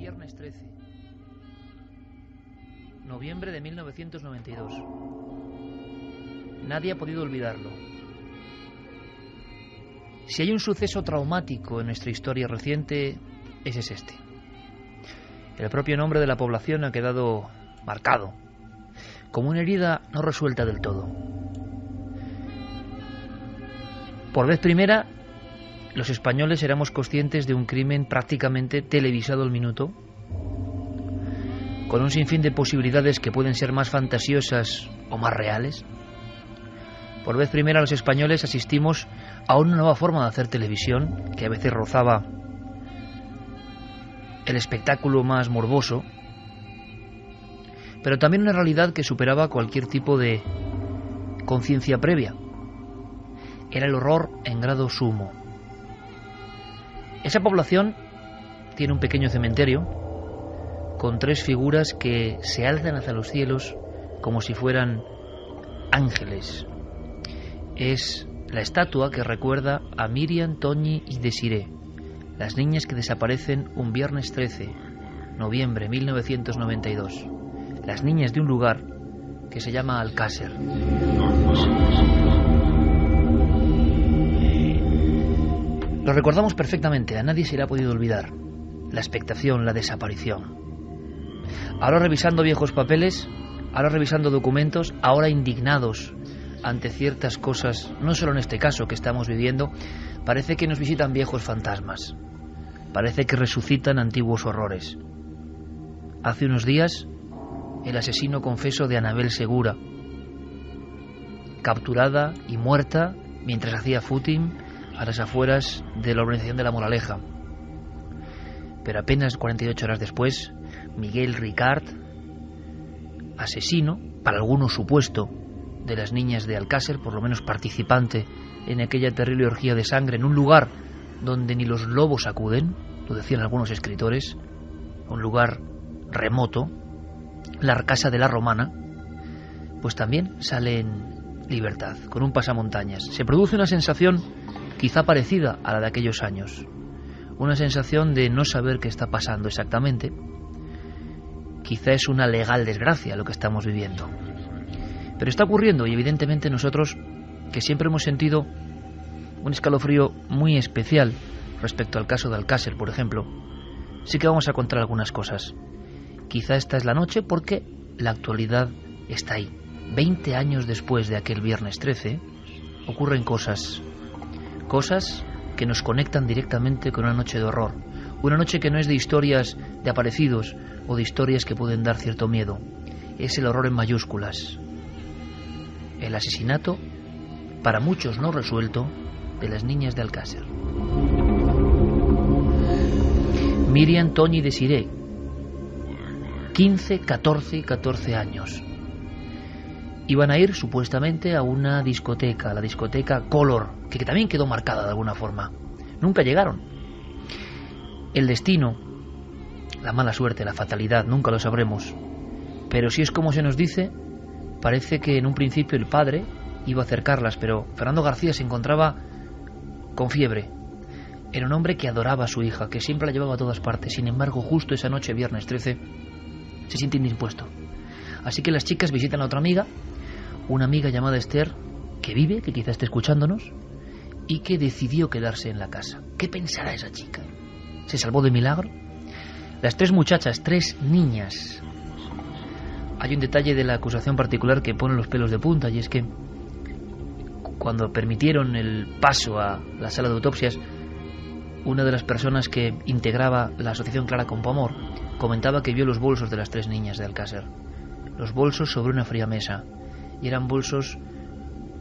Viernes 13, noviembre de 1992. Nadie ha podido olvidarlo. Si hay un suceso traumático en nuestra historia reciente, ese es este. El propio nombre de la población ha quedado marcado, como una herida no resuelta del todo. Por vez primera, los españoles éramos conscientes de un crimen prácticamente televisado al minuto, con un sinfín de posibilidades que pueden ser más fantasiosas o más reales. Por vez primera los españoles asistimos a una nueva forma de hacer televisión, que a veces rozaba el espectáculo más morboso, pero también una realidad que superaba cualquier tipo de conciencia previa. Era el horror en grado sumo. Esa población tiene un pequeño cementerio con 3 figuras que se alzan hacia los cielos como si fueran ángeles. Es la estatua que recuerda a Miriam, Toñi y Desiré, las niñas que desaparecen un viernes 13, noviembre 1992. Las niñas de un lugar que se llama Alcácer. Lo recordamos perfectamente, a nadie se le ha podido olvidar. La expectación, la desaparición. Ahora revisando viejos papeles, ahora revisando documentos, ahora indignados ante ciertas cosas, no solo en este caso que estamos viviendo, parece que nos visitan viejos fantasmas. Parece que resucitan antiguos horrores. Hace unos días, el asesino confeso de Anabel Segura, capturada y muerta mientras hacía footing a las afueras de la urbanización de La Moraleja. Pero apenas 48 horas después, Miguel Ricard, asesino, para algunos supuesto, de las niñas de Alcácer, por lo menos participante en aquella terrible orgía de sangre, en un lugar donde ni los lobos acuden, lo decían algunos escritores, un lugar remoto, la Casa de la Romana, pues también sale en libertad, con un pasamontañas. Se produce una sensación quizá parecida a la de aquellos años, una sensación de no saber qué está pasando exactamente. Quizá es una legal desgracia lo que estamos viviendo, pero está ocurriendo, y evidentemente nosotros, que siempre hemos sentido un escalofrío muy especial respecto al caso de Alcácer, por ejemplo, sí que vamos a contar algunas cosas. Quizá esta es la noche porque la actualidad está ahí. 20 años después de aquel viernes 13, ocurren cosas que nos conectan directamente con una noche de horror. Una noche que no es de historias de aparecidos o de historias que pueden dar cierto miedo. Es el horror en mayúsculas. El asesinato, para muchos no resuelto, de las niñas de Alcácer. Miriam, Toñi y Desiré, 15, 14 y 14 años. Iban a ir supuestamente a una discoteca, la discoteca Color, que también quedó marcada de alguna forma. Nunca llegaron. El destino, la mala suerte, la fatalidad, nunca lo sabremos. Pero si es como se nos dice, parece que en un principio el padre iba a acercarlas, pero Fernando García se encontraba con fiebre. Era un hombre que adoraba a su hija, que siempre la llevaba a todas partes. Sin embargo, justo esa noche, viernes 13, se siente indispuesto. Así que las chicas visitan a otra amiga, una amiga llamada Esther, que vive, que quizá esté escuchándonos, y que decidió quedarse en la casa. ¿Qué pensará esa chica? ¿Se salvó de milagro? Las 3 muchachas, 3 niñas. Hay un detalle de la acusación particular que pone los pelos de punta, y es que cuando permitieron el paso a la sala de autopsias, una de las personas que integraba la asociación Clara Campoamor comentaba que vio los bolsos de las 3 niñas de Alcácer. Los bolsos sobre una fría mesa. Y eran bolsos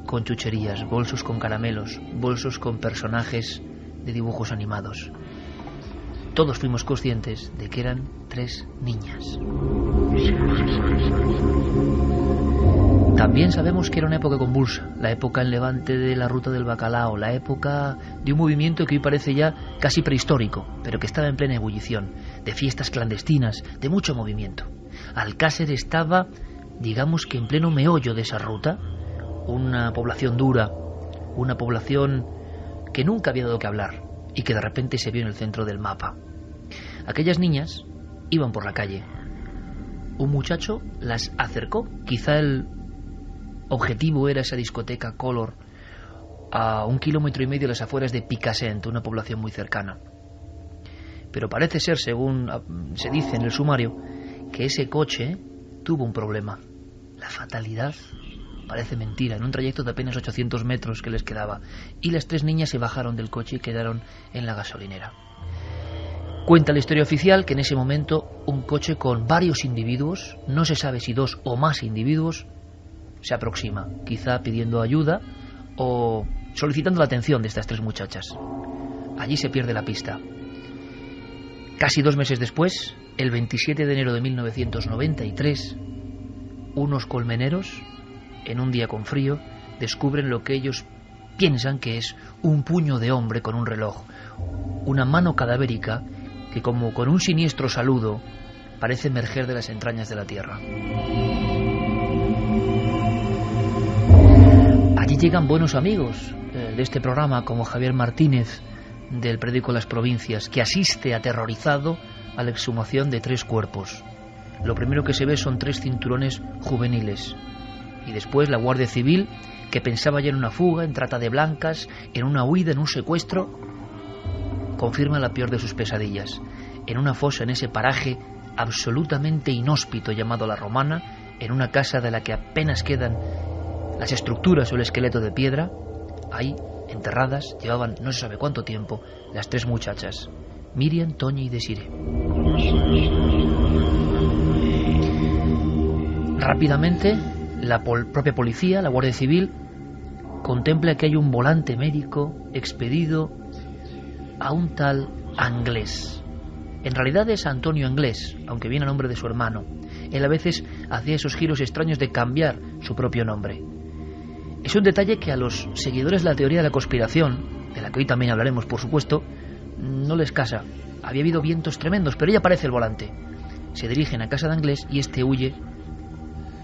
con chucherías, bolsos con caramelos, bolsos con personajes de dibujos animados. Todos fuimos conscientes de que eran 3 niñas. También sabemos que era una época convulsa, la época en Levante de la Ruta del Bacalao, la época de un movimiento que hoy parece ya casi prehistórico, pero que estaba en plena ebullición, de fiestas clandestinas, de mucho movimiento. Alcácer estaba, digamos que en pleno meollo de esa ruta, una población dura, una población que nunca había dado que hablar y que de repente se vio en el centro del mapa. Aquellas niñas iban por la calle. Un muchacho las acercó. Quizá el objetivo era esa discoteca Color, a 1,5 kilómetros de las afueras de Picassent, una población muy cercana. Pero parece ser, según se dice en el sumario, que ese coche tuvo un problema. La fatalidad parece mentira, en un trayecto de apenas 800 metros que les quedaba, y las 3 niñas se bajaron del coche y quedaron en la gasolinera. Cuenta la historia oficial que en ese momento un coche con varios individuos, no se sabe si 2 o más individuos, se aproxima, quizá pidiendo ayuda o solicitando la atención de estas 3 muchachas. Allí se pierde la pista. Casi 2 meses después, el 27 de enero de 1993, unos colmeneros, en un día con frío, descubren lo que ellos piensan que es un puño de hombre con un reloj, una mano cadavérica que, como con un siniestro saludo, parece emerger de las entrañas de la tierra. Allí llegan buenos amigos de este programa, como Javier Martínez, del periódico Las Provincias, que asiste aterrorizado a la exhumación de 3 cuerpos. Lo primero que se ve son 3 cinturones juveniles, y después la Guardia Civil, que pensaba ya en una fuga, en trata de blancas, en una huida, en un secuestro, confirma la peor de sus pesadillas. En una fosa, en ese paraje absolutamente inhóspito llamado La Romana, en una casa de la que apenas quedan las estructuras o el esqueleto de piedra, ahí, enterradas, llevaban no se sabe cuánto tiempo, las 3 muchachas, Miriam, Toña y Desiree. Rápidamente, la propia policía, la Guardia Civil, contempla que hay un volante médico expedido a un tal Anglés. En realidad es Antonio Anglés, aunque viene a nombre de su hermano. Él a veces hacía esos giros extraños de cambiar su propio nombre. Es un detalle que a los seguidores de la teoría de la conspiración, de la que hoy también hablaremos por supuesto, no les casa. Había habido vientos tremendos, pero ya aparece el volante. Se dirigen a casa de Anglés y este huye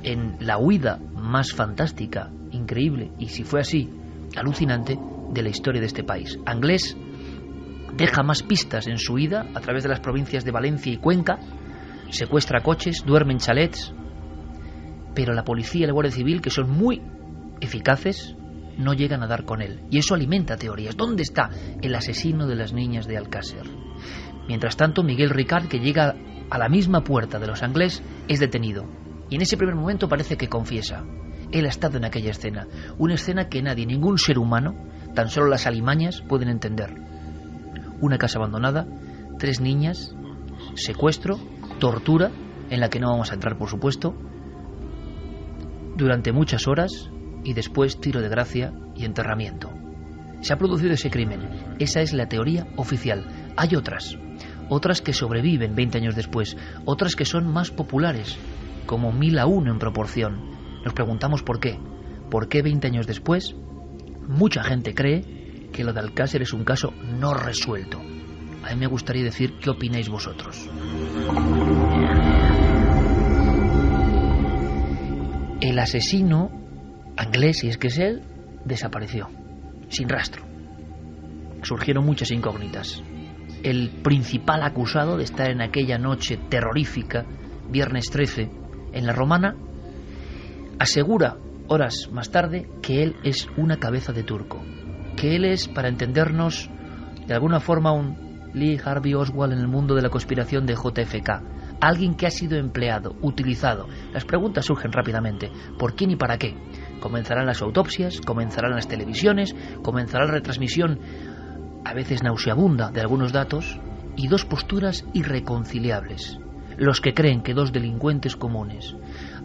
en la huida más fantástica, increíble, y si fue así, alucinante, de la historia de este país. Anglés deja más pistas en su huida a través de las provincias de Valencia y Cuenca, secuestra coches, duerme en chalets, pero la policía y la Guardia Civil, que son muy eficaces, no llegan a dar con él, y eso alimenta teorías. ¿Dónde está el asesino de las niñas de Alcácer? Mientras tanto, Miguel Ricard, que llega a la misma puerta de los Anglés, es detenido, y en ese primer momento parece que confiesa. Él ha estado en aquella escena, una escena que nadie, ningún ser humano, tan solo las alimañas, pueden entender. Una casa abandonada, 3 niñas, secuestro, tortura, en la que no vamos a entrar por supuesto, durante muchas horas, y después tiro de gracia y enterramiento. Se ha producido ese crimen. Esa es la teoría oficial. Hay otras que sobreviven 20 años después, otras que son más populares, como 1000-1 en proporción. Nos preguntamos por qué. ¿Por qué 20 años después mucha gente cree que lo de Alcácer es un caso no resuelto? A mí me gustaría decir qué opináis vosotros. El asesino Anglés, si es que es él, desapareció, sin rastro. Surgieron muchas incógnitas. El principal acusado de estar en aquella noche terrorífica, viernes 13, en La Romana, asegura horas más tarde que él es una cabeza de turco, que él es, para entendernos, de alguna forma un Lee Harvey Oswald en el mundo de la conspiración de JFK, alguien que ha sido empleado, utilizado. Las preguntas surgen rápidamente: ¿por quién y para qué? Comenzarán las autopsias, comenzarán las televisiones, comenzará la retransmisión, a veces nauseabunda, de algunos datos, y 2 posturas irreconciliables. Los que creen que 2 delincuentes comunes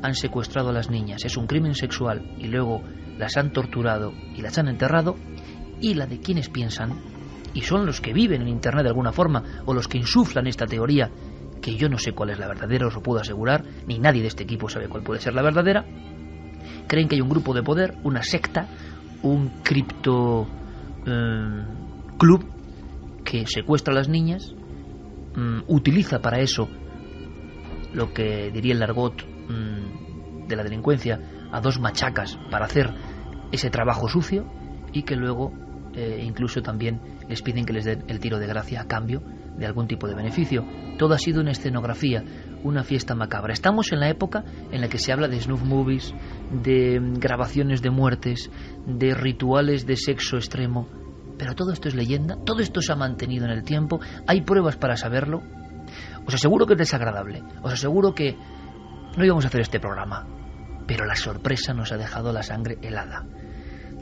han secuestrado a las niñas, es un crimen sexual, y luego las han torturado y las han enterrado, y la de quienes piensan, y son los que viven en Internet de alguna forma, o los que insuflan esta teoría, que yo no sé cuál es la verdadera, os lo puedo asegurar, ni nadie de este equipo sabe cuál puede ser la verdadera. Creen que hay un grupo de poder, una secta, un cripto club que secuestra a las niñas, utiliza para eso lo que diría el argot de la delincuencia, a 2 machacas para hacer ese trabajo sucio, y que luego incluso también les piden que les den el tiro de gracia a cambio de algún tipo de beneficio. Todo ha sido una escenografía, una fiesta macabra. Estamos en la época en la que se habla de snuff movies, de grabaciones de muertes, de rituales de sexo extremo. Pero todo esto es leyenda, todo esto se ha mantenido en el tiempo, hay pruebas para saberlo. Os aseguro que es desagradable, os aseguro que no íbamos a hacer este programa, pero la sorpresa nos ha dejado la sangre helada.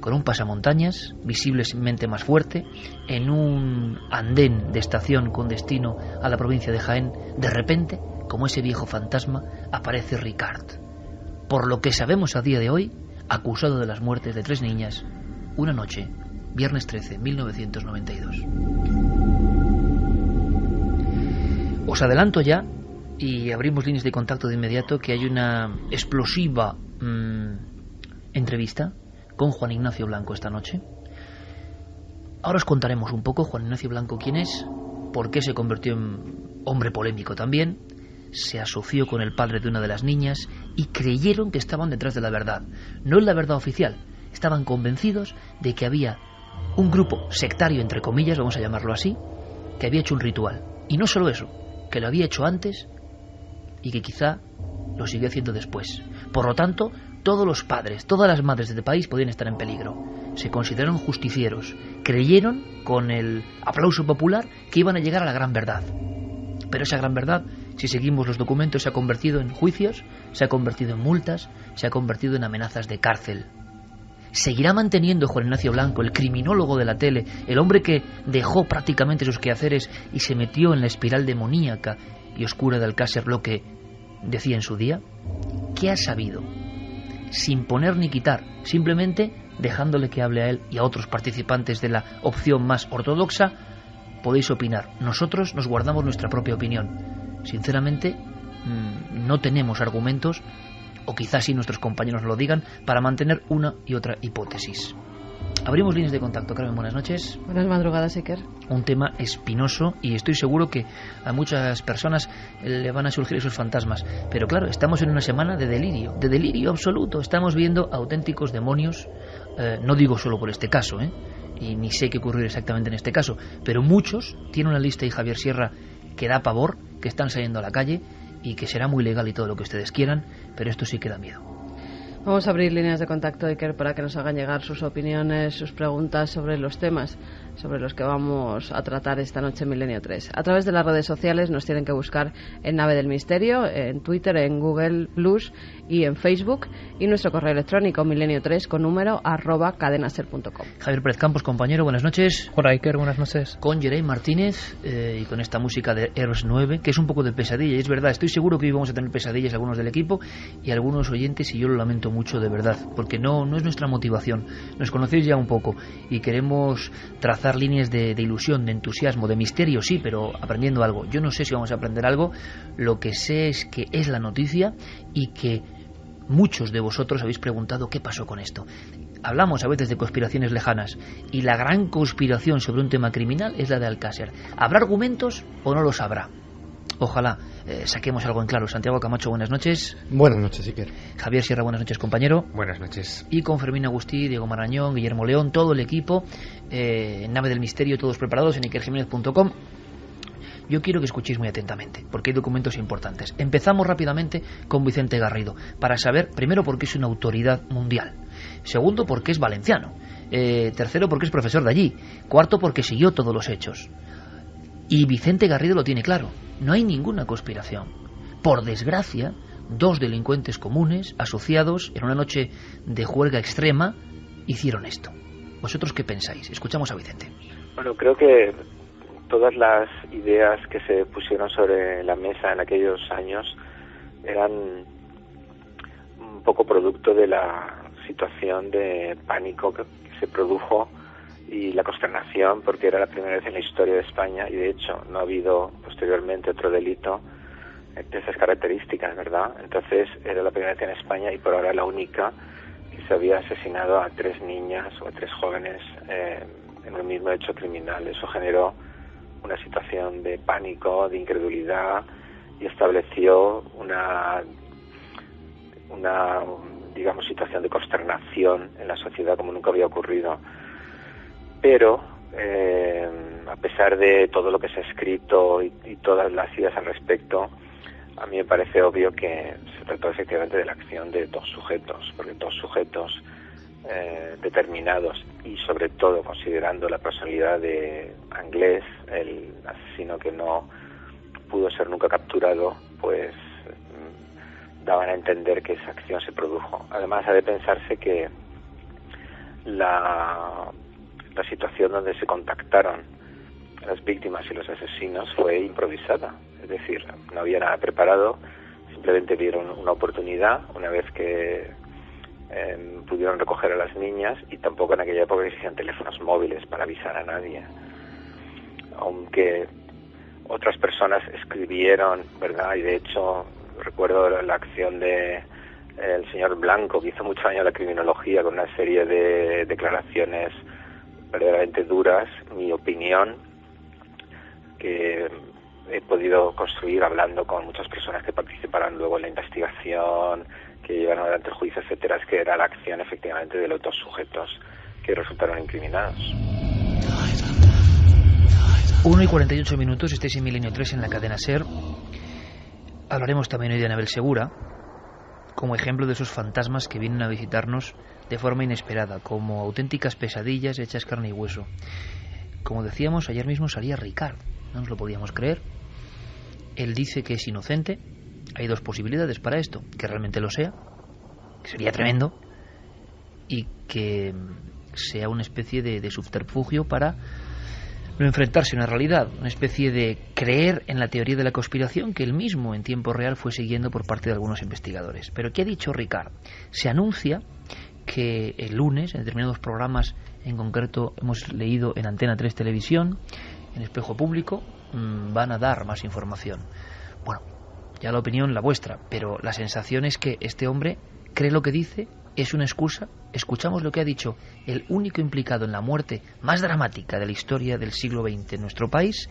Con un pasamontañas, visiblemente más fuerte, en un andén de estación con destino a la provincia de Jaén, de repente, como ese viejo fantasma, aparece Ricard. Por lo que sabemos a día de hoy, acusado de las muertes de 3 niñas, una noche, viernes 13, 1992. Os adelanto ya, y abrimos líneas de contacto de inmediato, que hay una explosiva entrevista con Juan Ignacio Blanco esta noche. Ahora os contaremos un poco Juan Ignacio Blanco quién es, por qué se convirtió en hombre polémico también, se asoció con el padre de una de las niñas y creyeron que estaban detrás de la verdad. No es la verdad oficial, estaban convencidos de que había un grupo sectario, entre comillas, vamos a llamarlo así, que había hecho un ritual. Y no solo eso, que lo había hecho antes y que quizá lo siguió haciendo después. Por lo tanto, todos los padres, todas las madres de este país podían estar en peligro. Se consideraron justicieros, creyeron, con el aplauso popular, que iban a llegar a la gran verdad. Pero esa gran verdad, si seguimos los documentos, se ha convertido en juicios, se ha convertido en multas, se ha convertido en amenazas de cárcel. ¿Seguirá manteniendo Juan Ignacio Blanco, el criminólogo de la tele, el hombre que dejó prácticamente sus quehaceres y se metió en la espiral demoníaca y oscura de Alcácer, lo que decía en su día? ¿Qué ha sabido? Sin poner ni quitar, simplemente dejándole que hable a él y a otros participantes de la opción más ortodoxa, podéis opinar. Nosotros nos guardamos nuestra propia opinión. Sinceramente, no tenemos argumentos, o quizás sí nuestros compañeros lo digan, para mantener una y otra hipótesis. Abrimos líneas de contacto. Carmen, buenas noches. Buenas madrugadas, Iker. Un tema espinoso y estoy seguro que a muchas personas le van a surgir esos fantasmas. Pero claro, estamos en una semana de delirio absoluto. Estamos viendo auténticos demonios, no digo solo por este caso, y ni sé qué ocurrir exactamente en este caso, pero muchos, tiene una lista y Javier Sierra que da pavor, que están saliendo a la calle y que será muy legal y todo lo que ustedes quieran, pero esto sí que da miedo. Vamos a abrir líneas de contacto, Iker, para que nos hagan llegar sus opiniones, sus preguntas sobre los temas sobre los que vamos a tratar esta noche en Milenio 3. A través de las redes sociales nos tienen que buscar en Nave del Misterio, en Twitter, en Google Plus y en Facebook, y nuestro correo electrónico milenio3 con número @cadenaser.com. Javier Pérez Campos, compañero, buenas noches. Hola, Iker, buenas noches. Con Jerey Martínez y con esta música de Eros 9, que es un poco de pesadilla, y es verdad, estoy seguro que hoy vamos a tener pesadillas algunos del equipo y algunos oyentes, y yo lo lamento mucho de verdad, porque no es nuestra motivación. Nos conocéis ya un poco y queremos trazar líneas de ilusión, de entusiasmo, de misterio, sí, pero aprendiendo algo. Yo no sé si vamos a aprender algo, lo que sé es que es la noticia y que muchos de vosotros habéis preguntado qué pasó con esto. Hablamos a veces de conspiraciones lejanas y la gran conspiración sobre un tema criminal es la de Alcácer. ¿Habrá argumentos o no los habrá? Ojalá saquemos algo en claro. Santiago Camacho, buenas noches. Buenas noches, Iker. Javier Sierra, buenas noches, compañero. Buenas noches. Y con Fermín Agustí, Diego Marañón, Guillermo León, todo el equipo, Nave del Misterio, todos preparados en ikerjiménez.com. Yo quiero que escuchéis muy atentamente, porque hay documentos importantes. Empezamos rápidamente con Vicente Garrido, para saber, primero, por qué es una autoridad mundial. Segundo, porque es valenciano. Tercero, porque es profesor de allí. Cuarto, porque siguió todos los hechos. Y Vicente Garrido lo tiene claro. No hay ninguna conspiración. Por desgracia, 2 delincuentes comunes, asociados en una noche de juerga extrema, hicieron esto. ¿Vosotros qué pensáis? Escuchamos a Vicente. Bueno, creo que todas las ideas que se pusieron sobre la mesa en aquellos años eran un poco producto de la situación de pánico que se produjo y la consternación, porque era la primera vez en la historia de España, y de hecho no ha habido posteriormente otro delito de esas características, ¿verdad? Entonces era la primera vez en España y por ahora la única que se había asesinado a 3 niñas o a 3 jóvenes en un mismo hecho criminal. Eso generó una situación de pánico, de incredulidad, y estableció una digamos, situación de consternación en la sociedad como nunca había ocurrido. Pero a pesar de todo lo que se ha escrito y todas las ideas al respecto, a mí me parece obvio que se trató efectivamente de la acción de dos sujetos, porque dos sujetos determinados, y sobre todo considerando la personalidad de Anglès, el asesino que no pudo ser nunca capturado, pues daban a entender que esa acción se produjo. Además, ha de pensarse que la situación donde se contactaron las víctimas y los asesinos fue improvisada, es decir, no había nada preparado, simplemente vieron una oportunidad una vez que pudieron recoger a las niñas, y tampoco en aquella época existían teléfonos móviles para avisar a nadie, aunque otras personas escribieron, ¿verdad? Y de hecho recuerdo la acción de el señor Blanco, que hizo mucho daño a la criminología con una serie de declaraciones verdaderamente duras. Mi opinión, que he podido construir hablando con muchas personas que participaron luego en la investigación, que llevaron adelante el juicio, etcétera, es que era la acción efectivamente de los dos sujetos que resultaron incriminados. 1:48, estáis en Milenio 3 en la cadena SER. Hablaremos también hoy de Anabel Segura, como ejemplo de esos fantasmas que vienen a visitarnos de forma inesperada, como auténticas pesadillas hechas carne y hueso. Como decíamos, ayer mismo salía Ricard, no nos lo podíamos creer. Él dice que es inocente. Hay dos posibilidades para esto: que realmente lo sea, que sería tremendo, y que sea una especie de subterfugio para no enfrentarse a una realidad, una especie de creer en la teoría de la conspiración que él mismo en tiempo real fue siguiendo por parte de algunos investigadores. Pero ¿qué ha dicho Ricard? Se anuncia que el lunes, en determinados programas, en concreto hemos leído en Antena 3 Televisión, en Espejo Público, van a dar más información. Bueno, ya la opinión la vuestra, pero la sensación es que este hombre cree lo que dice, es una excusa. Escuchamos lo que ha dicho el único implicado en la muerte más dramática de la historia del siglo XX en nuestro país,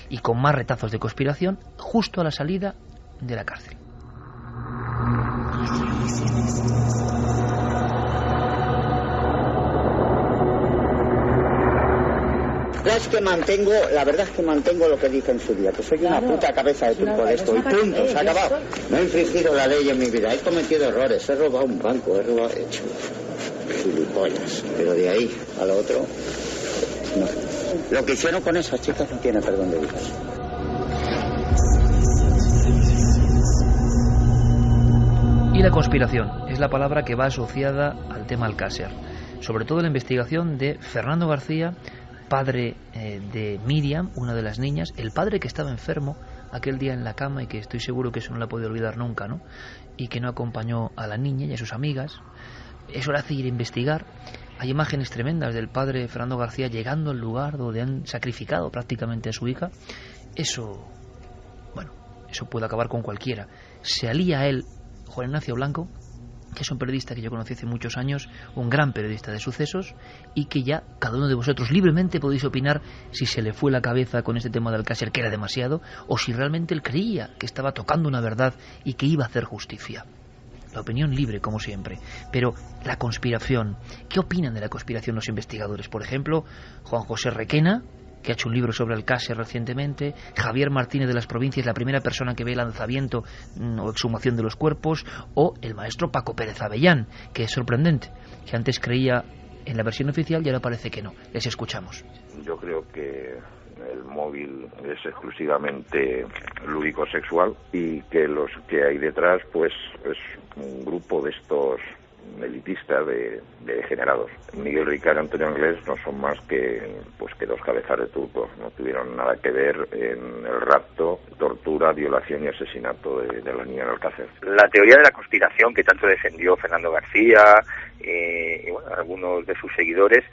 y con más retazos de conspiración, justo a la salida de la cárcel. La verdad es que mantengo lo que dije en su día, que soy una puta cabeza de turco de esto, y punto, se ha acabado. No he infringido la ley en mi vida, he cometido errores, he robado un banco, he hecho gilipollas, pero de ahí a lo otro, no. Lo que hicieron con esas chicas no tiene perdón de Dios. Y la conspiración es la palabra que va asociada al tema Alcácer, sobre todo la investigación de Fernando García, padre de Miriam, una de las niñas, el padre que estaba enfermo aquel día en la cama y que estoy seguro que eso no la puede olvidar nunca, ¿no? Y que no acompañó a la niña y a sus amigas. Eso le hace ir a investigar. Hay imágenes tremendas del padre Fernando García llegando al lugar donde han sacrificado prácticamente a su hija. Eso, bueno, eso puede acabar con cualquiera. Se alía a él Juan Ignacio Blanco, que es un periodista que yo conocí hace muchos años, un gran periodista de sucesos, y que ya cada uno de vosotros libremente podéis opinar si se le fue la cabeza con este tema de Alcácer, que era demasiado, o si realmente él creía que estaba tocando una verdad y que iba a hacer justicia. La opinión libre, como siempre. Pero la conspiración, ¿qué opinan de la conspiración los investigadores? Por ejemplo, Juan José Requena, que ha hecho un libro sobre Alcácer recientemente, Javier Martínez de las Provincias, la primera persona que ve el lanzamiento o exhumación de los cuerpos, o el maestro Paco Pérez Avellán, que es sorprendente, que antes creía en la versión oficial y ahora parece que no. Les escuchamos. Yo creo que el móvil es exclusivamente lúdico-sexual y que los que hay detrás pues es un grupo de estos elitistas de degenerados. Miguel Ricard y Antonio Anglès no son más que dos cabezas de turcos, no tuvieron nada que ver en el rapto, tortura, violación y asesinato de la niña en Alcácer. La teoría de la conspiración que tanto defendió Fernando García y bueno, algunos de sus seguidores,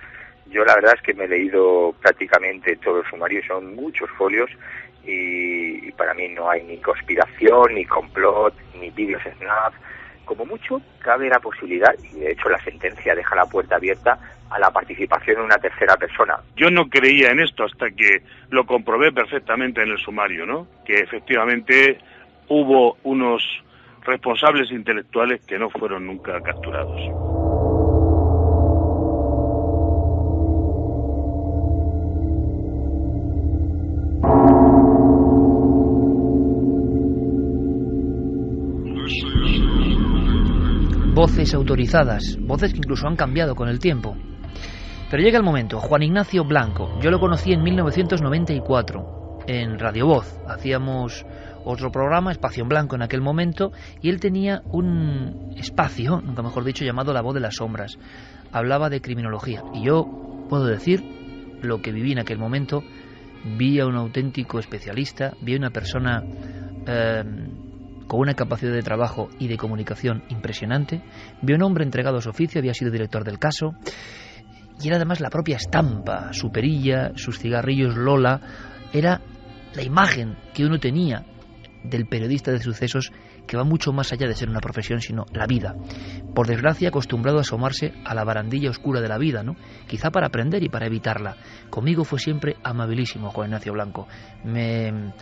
yo la verdad es que me he leído prácticamente todo el sumario, son muchos folios, y para mí no hay ni conspiración, ni complot, ni vídeos snap. Como mucho, cabe la posibilidad, y de hecho la sentencia deja la puerta abierta a la participación de una tercera persona. Yo no creía en esto hasta que lo comprobé perfectamente en el sumario, ¿no? Que efectivamente hubo unos responsables intelectuales que no fueron nunca capturados. voces autorizadas, voces que incluso han cambiado con el tiempo. Pero llega el momento. Juan Ignacio Blanco, yo lo conocí en 1994 en Radio Voz. Hacíamos otro programa, Espacio en Blanco en aquel momento, y él tenía un espacio, nunca mejor dicho, llamado La Voz de las Sombras. Hablaba de criminología, y yo puedo decir lo que viví en aquel momento. Vi a un auténtico especialista, vi a una persona con una capacidad de trabajo y de comunicación impresionante, vi a un hombre entregado a su oficio, había sido director del caso, y era además la propia estampa, su perilla, sus cigarrillos Lola, era la imagen que uno tenía del periodista de sucesos, que va mucho más allá de ser una profesión, sino la vida. Por desgracia, acostumbrado a asomarse a la barandilla oscura de la vida, ¿no? Quizá para aprender y para evitarla. Conmigo fue siempre amabilísimo Juan Ignacio Blanco. Me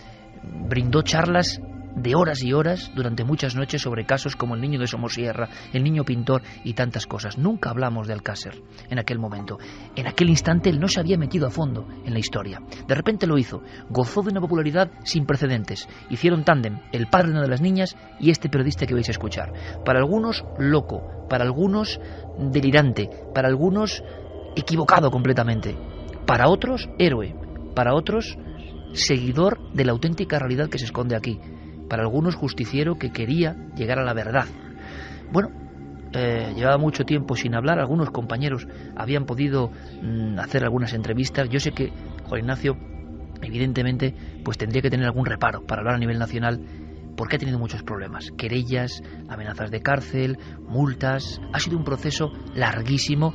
brindó charlas de horas y horas durante muchas noches sobre casos como el niño de Somosierra, el niño pintor y tantas cosas. Nunca hablamos de Alcácer en aquel momento. En aquel instante él no se había metido a fondo en la historia. De repente lo hizo. Gozó de una popularidad sin precedentes. Hicieron tándem el padre de una de las niñas y este periodista que vais a escuchar. Para algunos loco, para algunos delirante, para algunos equivocado completamente. Para otros héroe, para otros seguidor de la auténtica realidad que se esconde aquí. Para algunos justiciero que quería llegar a la verdad. Bueno, llevaba mucho tiempo sin hablar, algunos compañeros habían podido hacer algunas entrevistas. Yo sé que Juan Ignacio, evidentemente, pues tendría que tener algún reparo para hablar a nivel nacional, porque ha tenido muchos problemas, querellas, amenazas de cárcel, multas. Ha sido un proceso larguísimo,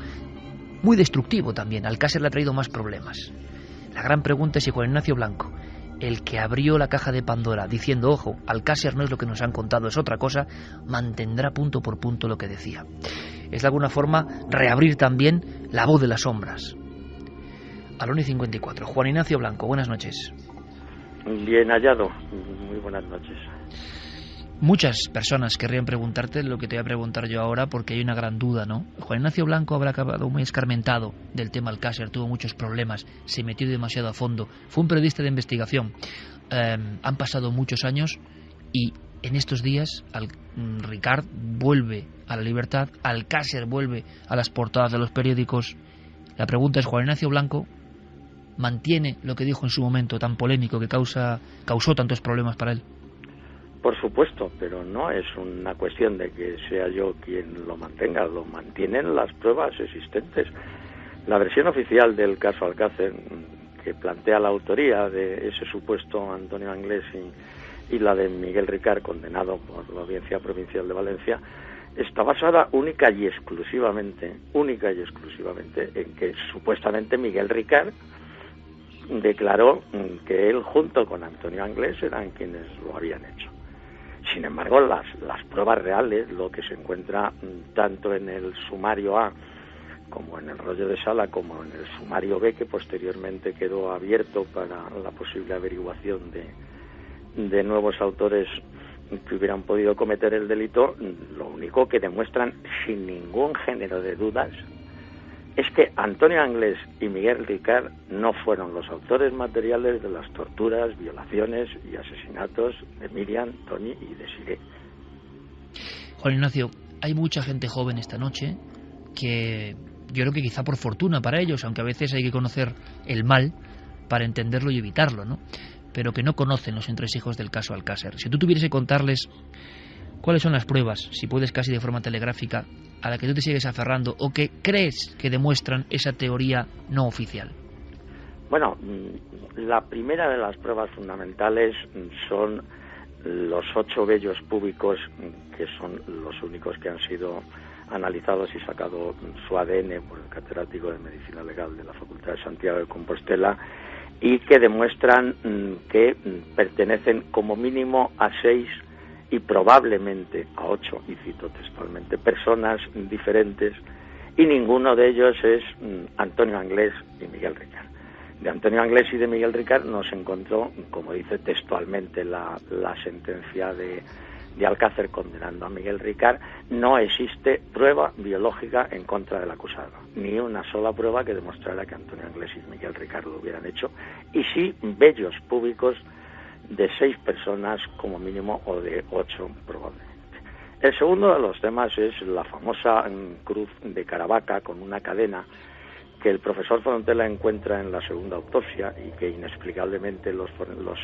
muy destructivo también. Alcácer le ha traído más problemas. La gran pregunta es si Juan Ignacio Blanco, el que abrió la caja de Pandora diciendo, ojo, Alcácer no es lo que nos han contado, es otra cosa, mantendrá punto por punto lo que decía. Es de alguna forma reabrir también La Voz de las Sombras. A la 1:54. Juan Ignacio Blanco, buenas noches. Bien hallado, muy buenas noches. Muchas personas querrían preguntarte lo que te voy a preguntar yo ahora, porque hay una gran duda, ¿no? Juan Ignacio Blanco habrá acabado muy escarmentado del tema Alcácer, tuvo muchos problemas, se metió demasiado a fondo, fue un periodista de investigación. Han pasado muchos años y en estos días Ricard vuelve a la libertad, Alcácer vuelve a las portadas de los periódicos. La pregunta es, ¿Juan Ignacio Blanco mantiene lo que dijo en su momento tan polémico que causó tantos problemas para él? Por supuesto, pero no es una cuestión de que sea yo quien lo mantenga, lo mantienen las pruebas existentes. La versión oficial del caso Alcácer, que plantea la autoría de ese supuesto Antonio Anglés y la de Miguel Ricard, condenado por la Audiencia Provincial de Valencia, está basada única y exclusivamente en que supuestamente Miguel Ricard declaró que él junto con Antonio Anglés eran quienes lo habían hecho. Sin embargo, las pruebas reales, lo que se encuentra tanto en el sumario A como en el rollo de sala, como en el sumario B, que posteriormente quedó abierto para la posible averiguación de nuevos autores que hubieran podido cometer el delito, lo único que demuestran sin ningún género de dudas es que Antonio Anglés y Miguel Ricard no fueron los autores materiales de las torturas, violaciones y asesinatos de Miriam, Toni y Desiré. Juan Ignacio, hay mucha gente joven esta noche que yo creo que quizá por fortuna para ellos, aunque a veces hay que conocer el mal para entenderlo y evitarlo, ¿no? Pero que no conocen los entresijos del caso Alcácer. Si tú tuvieras que contarles cuáles son las pruebas, si puedes casi de forma telegráfica, a la que tú te sigues aferrando o que crees que demuestran esa teoría no oficial. Bueno, la primera de las pruebas fundamentales son los 8 vellos púbicos, que son los únicos que han sido analizados y sacado su ADN por el catedrático de Medicina Legal de la Facultad de Santiago de Compostela, y que demuestran que pertenecen como mínimo a 6 y probablemente a 8, y cito textualmente, personas diferentes, y ninguno de ellos es Antonio Anglés y Miguel Ricard. De Antonio Anglés y de Miguel Ricard no se encontró, como dice textualmente la sentencia de Alcácer condenando a Miguel Ricard, no existe prueba biológica en contra del acusado, ni una sola prueba que demostrara que Antonio Anglés y Miguel Ricard lo hubieran hecho, y sí vellos púbicos de 6 personas como mínimo, o de 8 probablemente. El segundo de los temas es la famosa cruz de Caravaca con una cadena que el profesor Frontela encuentra en la segunda autopsia y que inexplicablemente los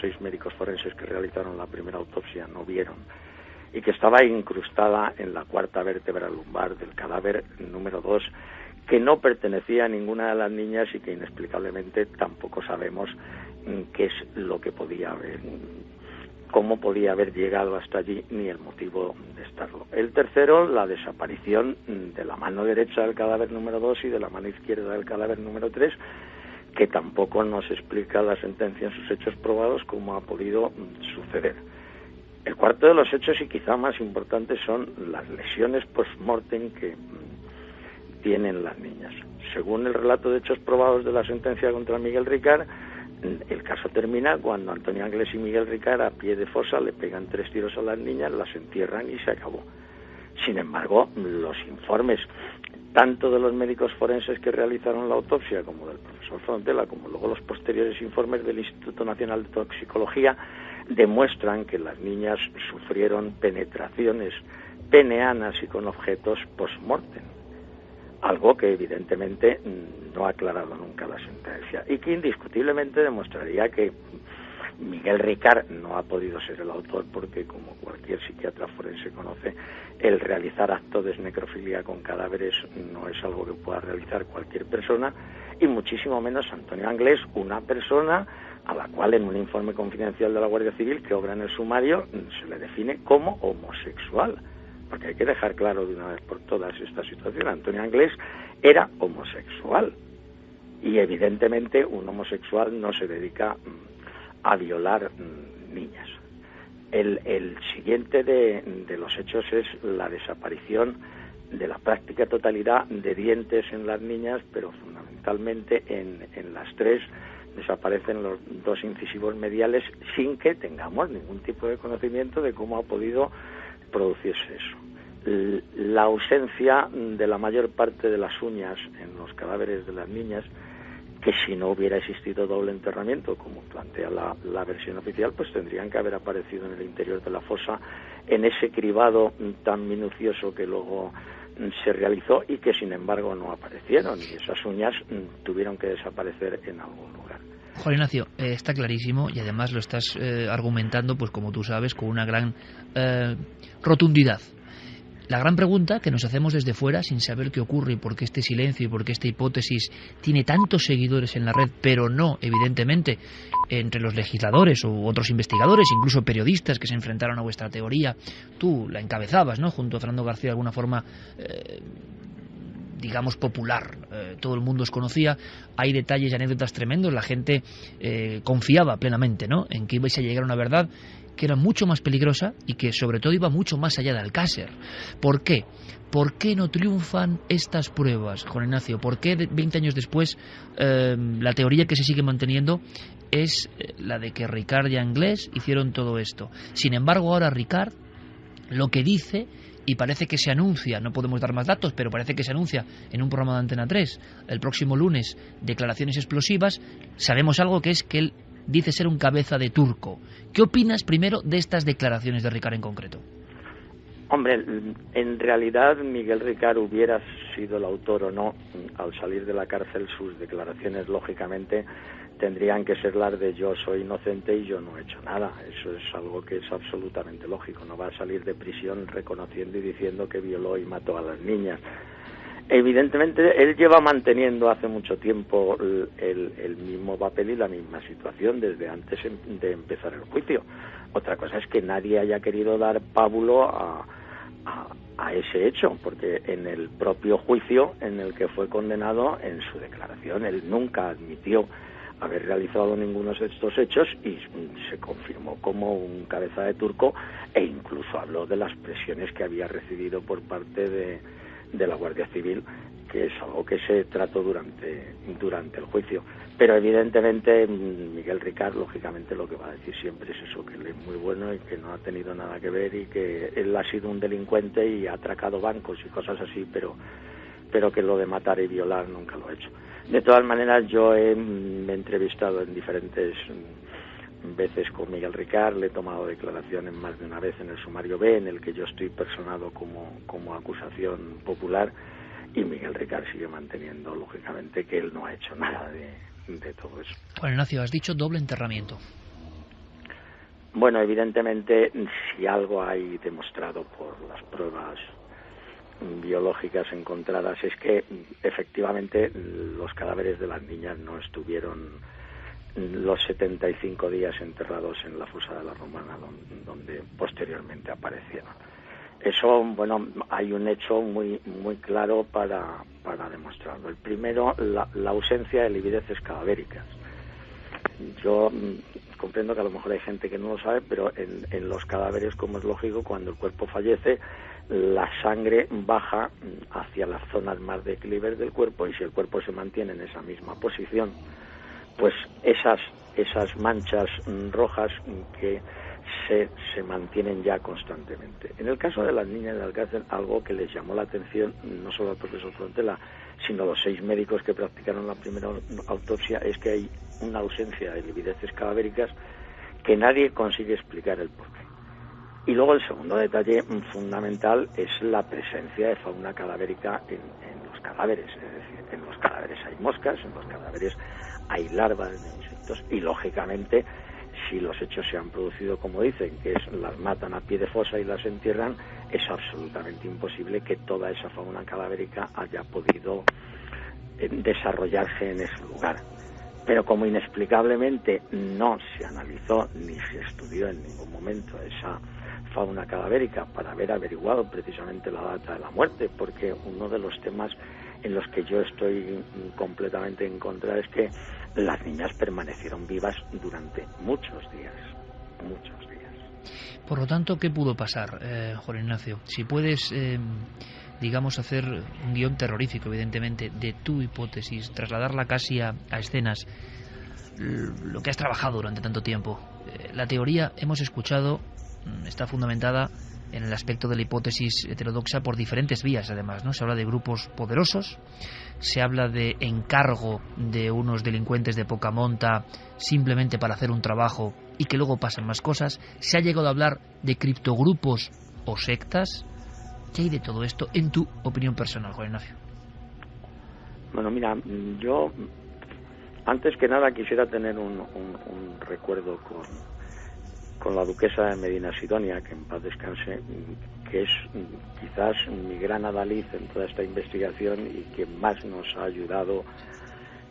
6 médicos forenses que realizaron la primera autopsia no vieron, y que estaba incrustada en la cuarta vértebra lumbar del cadáver número 2, que no pertenecía a ninguna de las niñas y que inexplicablemente tampoco sabemos qué es lo que podía haber, cómo podía haber llegado hasta allí, ni el motivo de estarlo. El tercero, la desaparición de la mano derecha del cadáver número 2 y de la mano izquierda del cadáver número 3, que tampoco nos explica la sentencia en sus hechos probados cómo ha podido suceder. El cuarto de los hechos, y quizá más importante, son las lesiones post-mortem que tienen las niñas. Según el relato de hechos probados de la sentencia contra Miguel Ricard, el caso termina cuando Antonio Anglés y Miguel Ricard, a pie de fosa, le pegan 3 tiros a las niñas, las entierran y se acabó. Sin embargo, los informes, tanto de los médicos forenses que realizaron la autopsia, como del profesor Frontela, como luego los posteriores informes del Instituto Nacional de Toxicología, demuestran que las niñas sufrieron penetraciones peneanas y con objetos post-mortem, algo que evidentemente no ha aclarado nunca la sentencia y que indiscutiblemente demostraría que Miguel Ricard no ha podido ser el autor, porque, como cualquier psiquiatra forense conoce, el realizar actos de necrofilia con cadáveres no es algo que pueda realizar cualquier persona, y muchísimo menos Antonio Anglés, una persona a la cual en un informe confidencial de la Guardia Civil que obra en el sumario se le define como homosexual. Porque hay que dejar claro de una vez por todas esta situación. Antonio Anglés era homosexual y evidentemente un homosexual no se dedica a violar niñas. El siguiente de los hechos es la desaparición de la práctica totalidad de dientes en las niñas, pero fundamentalmente en las 3 desaparecen los 2 incisivos mediales sin que tengamos ningún tipo de conocimiento de cómo ha podido producirse eso. La ausencia de la mayor parte de las uñas en los cadáveres de las niñas, que si no hubiera existido doble enterramiento, como plantea la versión oficial, pues tendrían que haber aparecido en el interior de la fosa en ese cribado tan minucioso que luego se realizó y que sin embargo no aparecieron, y esas uñas tuvieron que desaparecer en algún lugar. Juan Ignacio, está clarísimo, y además lo estás argumentando, pues como tú sabes, con una gran rotundidad. La gran pregunta que nos hacemos desde fuera, sin saber qué ocurre y por qué este silencio y por qué esta hipótesis tiene tantos seguidores en la red, pero no, evidentemente, entre los legisladores u otros investigadores, incluso periodistas que se enfrentaron a vuestra teoría. Tú la encabezabas, ¿no?, junto a Fernando García, de alguna forma, digamos, popular. Todo el mundo os conocía. Hay detalles y anécdotas tremendos. La gente confiaba plenamente, ¿no?, en que ibais a llegar a una verdad que era mucho más peligrosa y que sobre todo iba mucho más allá de Alcácer. ¿Por qué? ¿Por qué no triunfan estas pruebas, Juan Ignacio? ¿Por qué 20 años después la teoría que se sigue manteniendo es la de que Ricard y Anglés hicieron todo esto? Sin embargo, ahora Ricard lo que dice, y parece que se anuncia, no podemos dar más datos, pero parece que se anuncia en un programa de Antena 3 el próximo lunes, declaraciones explosivas. Sabemos algo, que es que él dice ser un cabeza de turco. ¿Qué opinas primero de estas declaraciones de Ricard en concreto? Hombre, en realidad Miguel Ricard, hubiera sido el autor o no, al salir de la cárcel sus declaraciones lógicamente tendrían que ser las de yo soy inocente y yo no he hecho nada. Eso es algo que es absolutamente lógico. No va a salir de prisión reconociendo y diciendo que violó y mató a las niñas. Evidentemente, él lleva manteniendo hace mucho tiempo el mismo papel y la misma situación desde antes de empezar el juicio. Otra cosa es que nadie haya querido dar pábulo a ese hecho, porque en el propio juicio en el que fue condenado, en su declaración, él nunca admitió haber realizado ninguno de estos hechos y se confirmó como un cabeza de turco, e incluso habló de las presiones que había recibido por parte de la Guardia Civil, que es algo que se trató durante el juicio. Pero evidentemente Miguel Ricard, lógicamente, lo que va a decir siempre es eso, que él es muy bueno y que no ha tenido nada que ver y que él ha sido un delincuente y ha atracado bancos y cosas así, pero que lo de matar y violar nunca lo ha hecho. De todas maneras, yo me he entrevistado en diferentes veces con Miguel Ricard, le he tomado declaraciones más de una vez en el sumario B, en el que yo estoy personado como acusación popular, y Miguel Ricard sigue manteniendo, lógicamente, que él no ha hecho nada de todo eso. Juan Ignacio, has dicho doble enterramiento. Bueno, evidentemente, si algo hay demostrado por las pruebas biológicas encontradas es que efectivamente los cadáveres de las niñas no estuvieron los 75 días enterrados en la fosa de la Romana, donde posteriormente aparecieron. Eso, bueno, hay un hecho muy claro para demostrarlo. El primero, la ausencia de livideces cadavéricas. Yo comprendo que a lo mejor hay gente que no lo sabe, pero en los cadáveres, como es lógico, cuando el cuerpo fallece, la sangre baja hacia las zonas más declives del cuerpo, y si el cuerpo se mantiene en esa misma posición, pues esas manchas rojas que se mantienen ya constantemente. En el caso de las niñas de Alcácer, algo que les llamó la atención no solo al profesor Frontela, sino a los 6 médicos que practicaron la primera autopsia, es que hay una ausencia de livideces cadavéricas que nadie consigue explicar el porqué. Y luego el segundo detalle fundamental es la presencia de fauna cadavérica en los cadáveres. Es decir, en los cadáveres hay moscas, en los cadáveres hay larvas de insectos, y lógicamente, si los hechos se han producido como dicen, que es las matan a pie de fosa y las entierran, es absolutamente imposible que toda esa fauna cadavérica haya podido desarrollarse en ese lugar. Pero como inexplicablemente no se analizó ni se estudió en ningún momento esa fauna cadavérica para haber averiguado precisamente la data de la muerte, porque uno de los temas en los que yo estoy completamente en contra es que las niñas permanecieron vivas durante muchos días. Por lo tanto, ¿qué pudo pasar, Juan Ignacio? Si puedes, digamos, hacer un guión terrorífico, evidentemente, de tu hipótesis, trasladarla casi a escenas, lo que has trabajado durante tanto tiempo. La teoría, hemos escuchado, está fundamentada en el aspecto de la hipótesis heterodoxa por diferentes vías, además, ¿no? Se habla de grupos poderosos, se habla de encargo de unos delincuentes de poca monta simplemente para hacer un trabajo y que luego pasan más cosas. Se ha llegado a hablar de criptogrupos o sectas. ¿Qué hay de todo esto en tu opinión personal, Juan Ignacio? Bueno, mira, yo antes que nada quisiera tener un recuerdo con la duquesa de Medina Sidonia, que en paz descanse, que es quizás mi gran adalid en toda esta investigación y que más nos ha ayudado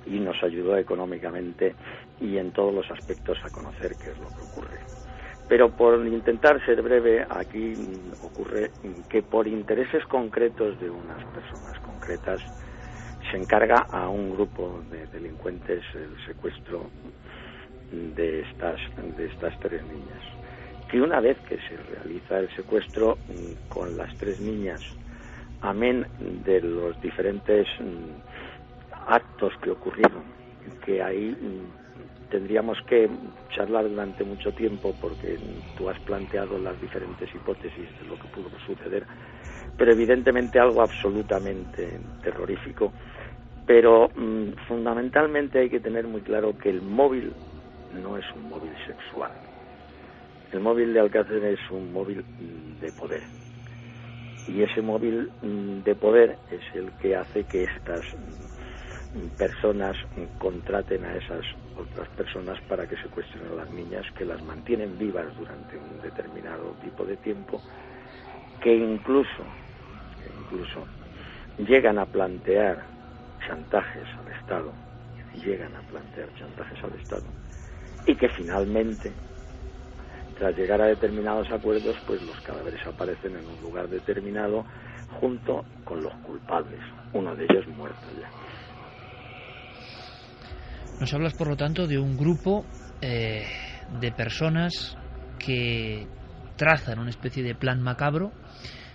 y nos ayudó económicamente y en todos los aspectos a conocer qué es lo que ocurre. Pero por intentar ser breve, aquí ocurre que por intereses concretos de unas personas concretas se encarga a un grupo de delincuentes el secuestro de estas 3 niñas, que una vez que se realiza el secuestro con las 3 niñas, amén de los diferentes actos que ocurrieron, que ahí tendríamos que charlar durante mucho tiempo porque tú has planteado las diferentes hipótesis de lo que pudo suceder, pero evidentemente algo absolutamente terrorífico. Pero fundamentalmente hay que tener muy claro que el móvil no es un móvil sexual. El móvil de Alcácer es un móvil de poder. Y ese móvil de poder es el que hace que estas personas contraten a esas otras personas para que secuestren a las niñas, que las mantienen vivas durante un determinado tipo de tiempo, que incluso llegan a plantear chantajes al Estado, y que finalmente, tras llegar a determinados acuerdos, pues los cadáveres aparecen en un lugar determinado junto con los culpables, uno de ellos muerto ya. Nos hablas, por lo tanto, de un grupo de personas que trazan una especie de plan macabro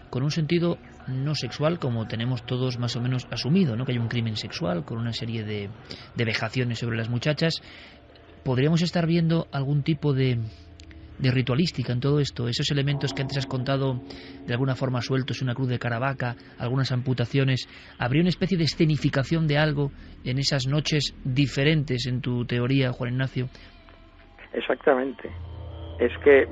con un sentido no sexual, como tenemos todos más o menos asumido, ¿no? Que hay un crimen sexual con una serie de vejaciones sobre las muchachas. ¿Podríamos estar viendo algún tipo de ritualística en todo esto? Esos elementos que antes has contado de alguna forma sueltos, una cruz de Caravaca, algunas amputaciones. ¿Habría una especie de escenificación de algo en esas noches diferentes en tu teoría, Juan Ignacio? Exactamente. Es que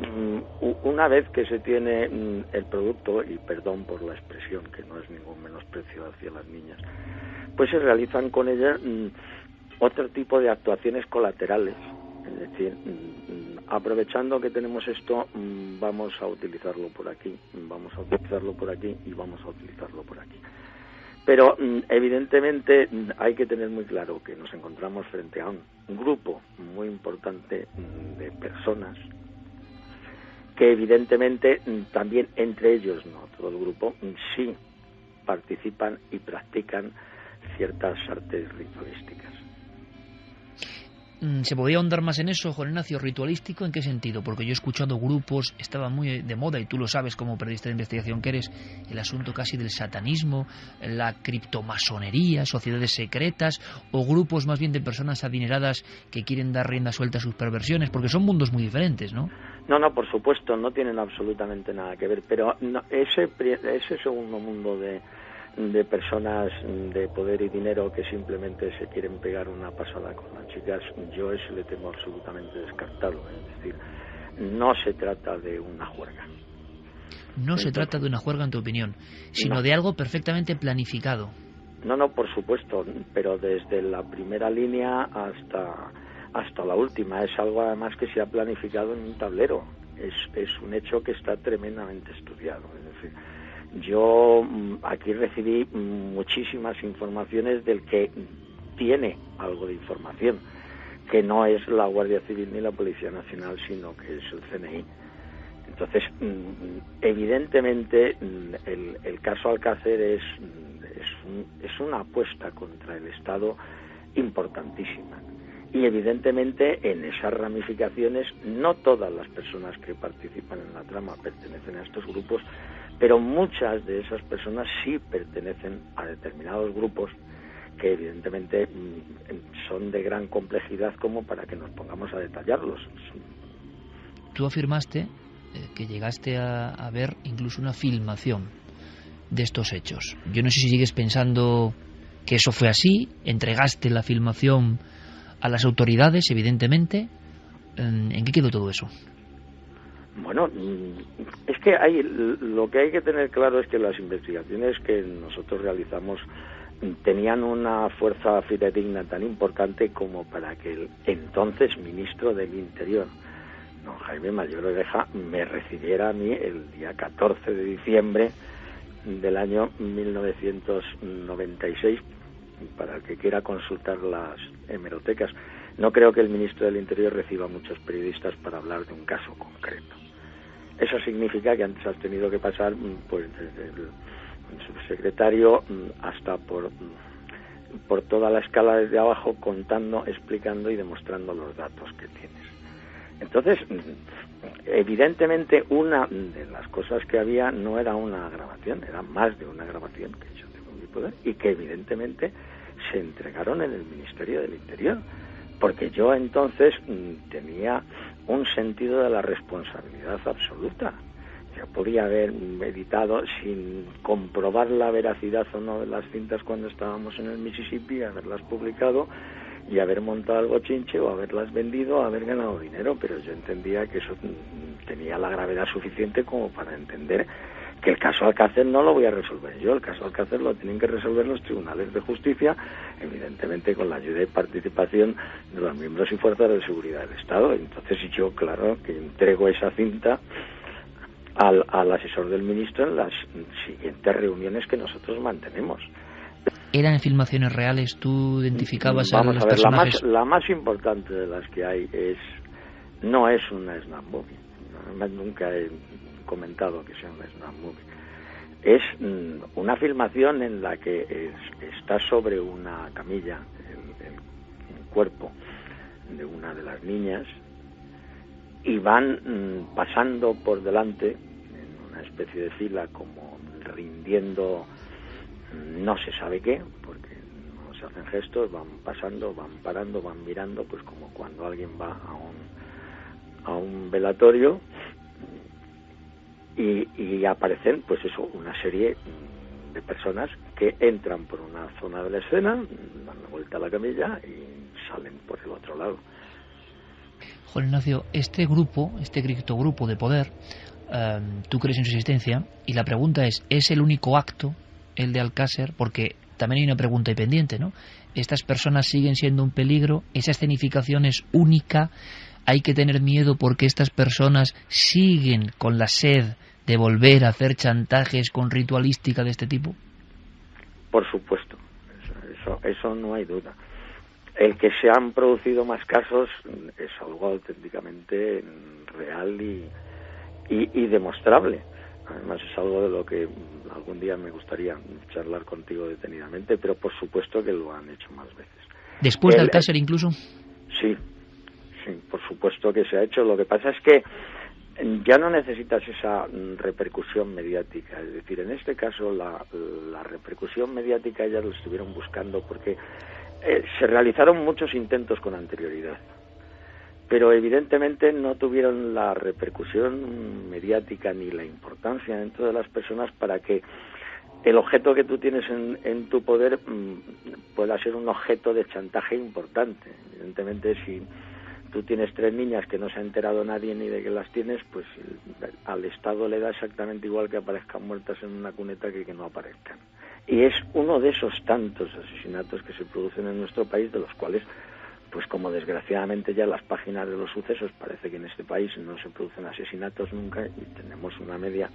una vez que se tiene el producto, y perdón por la expresión, que no es ningún menosprecio hacia las niñas, pues se realizan con ella otro tipo de actuaciones colaterales. Es decir, aprovechando que tenemos esto, vamos a utilizarlo por aquí, vamos a utilizarlo por aquí y vamos a utilizarlo por aquí. Pero evidentemente hay que tener muy claro que nos encontramos frente a un grupo muy importante de personas que evidentemente también entre ellos, no todo el grupo, sí participan y practican ciertas artes ritualísticas. ¿Se podría ahondar más en eso, Juan Ignacio? ¿Ritualístico en qué sentido? Porque yo he escuchado grupos, estaba muy de moda, y tú lo sabes como periodista de investigación que eres, el asunto casi del satanismo, la criptomasonería, sociedades secretas, o grupos más bien de personas adineradas que quieren dar rienda suelta a sus perversiones, porque son mundos muy diferentes, ¿no? No, por supuesto, no tienen absolutamente nada que ver, pero no, ese segundo mundo de personas de poder y dinero que simplemente se quieren pegar una pasada con las chicas, yo eso le tengo absolutamente descartado. Es decir, no se trata de una juerga. No se trata de una juerga, en tu opinión, sino de algo perfectamente planificado. No, por supuesto, pero desde la primera línea hasta la última. Es algo además que se ha planificado en un tablero. Es un hecho que está tremendamente estudiado. Es decir, yo aquí recibí muchísimas informaciones del que tiene algo de información, que no es la Guardia Civil ni la Policía Nacional, sino que es el CNI. Entonces, evidentemente, el caso Alcácer es una apuesta contra el Estado importantísima. Y evidentemente en esas ramificaciones no todas las personas que participan en la trama pertenecen a estos grupos, pero muchas de esas personas sí pertenecen a determinados grupos que evidentemente son de gran complejidad como para que nos pongamos a detallarlos. Tú afirmaste que llegaste a ver incluso una filmación de estos hechos. Yo no sé si sigues pensando que eso fue así, entregaste la filmación a las autoridades, evidentemente. ¿En qué quedó todo eso? Bueno, es que lo que hay que tener claro es que las investigaciones que nosotros realizamos tenían una fuerza fidedigna tan importante como para que el entonces ministro del Interior, don Jaime Mayor Oreja, me recibiera a mí el día 14 de diciembre del año 1996, para el que quiera consultar las hemerotecas. No creo que el ministro del Interior reciba muchos periodistas para hablar de un caso concreto. Eso significa que antes has tenido que pasar pues desde el subsecretario hasta por toda la escala desde abajo, contando, explicando y demostrando los datos que tienes. Entonces, evidentemente, una de las cosas que había no era una grabación, era más de una grabación que yo tengo en mi poder y que evidentemente se entregaron en el Ministerio del Interior, porque yo entonces tenía un sentido de la responsabilidad absoluta. Yo podía haber editado sin comprobar la veracidad o no de las cintas cuando estábamos en el Mississippi, haberlas publicado y haber montado el bochinche o haberlas vendido o haber ganado dinero, pero yo entendía que eso tenía la gravedad suficiente como para entender que el caso Alcácer no lo voy a resolver yo, el caso Alcácer lo tienen que resolver los tribunales de justicia, evidentemente con la ayuda y participación de los miembros y fuerzas de seguridad del Estado. Entonces yo, claro, que entrego esa cinta al asesor del ministro en las siguientes reuniones que nosotros mantenemos. ¿Eran filmaciones reales? ¿Tú identificabas a los personajes? Vamos a ver, la más importante de las que hay no es una snap movie. Nunca he comentado que sea una snap movie. Es una filmación en la que está sobre una camilla el cuerpo de una de las niñas y van pasando por delante en una especie de fila, como rindiendo no se sabe qué, porque no se hacen gestos, van pasando, van parando, van mirando, pues como cuando alguien va a un velatorio, y aparecen, pues eso, una serie de personas que entran por una zona de la escena, dan la vuelta a la camilla y salen por el otro lado. Juan Ignacio, este criptogrupo de poder, tú crees en su existencia, y la pregunta ¿es el único acto, el de Alcácer? Porque también hay una pregunta ahí pendiente, ¿no? ¿Estas personas siguen siendo un peligro? ¿Esa escenificación es única? ¿Hay que tener miedo porque estas personas siguen con la sed de volver a hacer chantajes con ritualística de este tipo? Por supuesto, eso no hay duda. El que se han producido más casos es algo auténticamente real y demostrable. Además es algo de lo que algún día me gustaría charlar contigo detenidamente, pero por supuesto que lo han hecho más veces. ¿Después de Alcácer incluso? Sí, por supuesto que se ha hecho. Lo que pasa es que ya no necesitas esa repercusión mediática. Es decir, en este caso la repercusión mediática ya lo estuvieron buscando porque se realizaron muchos intentos con anterioridad, pero evidentemente no tuvieron la repercusión mediática ni la importancia dentro de las personas para que el objeto que tú tienes en tu poder pueda ser un objeto de chantaje importante. Evidentemente, si tú tienes 3 niñas que no se ha enterado nadie ni de que las tienes, pues al Estado le da exactamente igual que aparezcan muertas en una cuneta que no aparezcan. Y es uno de esos tantos asesinatos que se producen en nuestro país, de los cuales, pues como desgraciadamente ya las páginas de los sucesos parece que en este país no se producen asesinatos nunca, y tenemos una media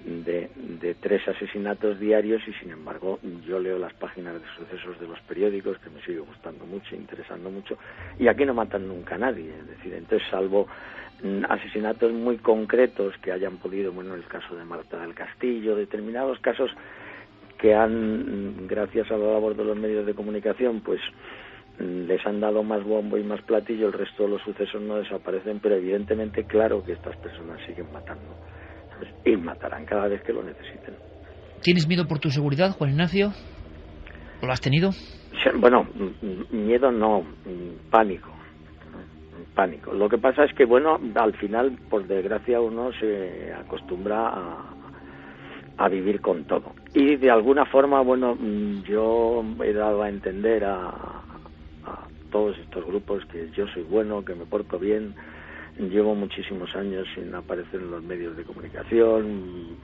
de 3 asesinatos diarios, y sin embargo yo leo las páginas de sucesos de los periódicos, que me sigue gustando mucho, interesando mucho, y aquí no matan nunca a nadie. Es decir, entonces, salvo asesinatos muy concretos que hayan podido, bueno, el caso de Marta del Castillo, determinados casos que han, gracias a la labor de los medios de comunicación, pues les han dado más bombo y más platillo, el resto de los sucesos no desaparecen, pero evidentemente claro que estas personas siguen matando, ¿sabes? Y matarán cada vez que lo necesiten. ¿Tienes miedo por tu seguridad, Juan Ignacio? ¿O lo has tenido? Bueno, miedo no, pánico. Lo que pasa es que, bueno, al final, por desgracia, uno se acostumbra a vivir con todo. Y de alguna forma, bueno, yo he dado a entender a todos estos grupos que yo soy bueno, que me porto bien. Llevo muchísimos años sin aparecer en los medios de comunicación.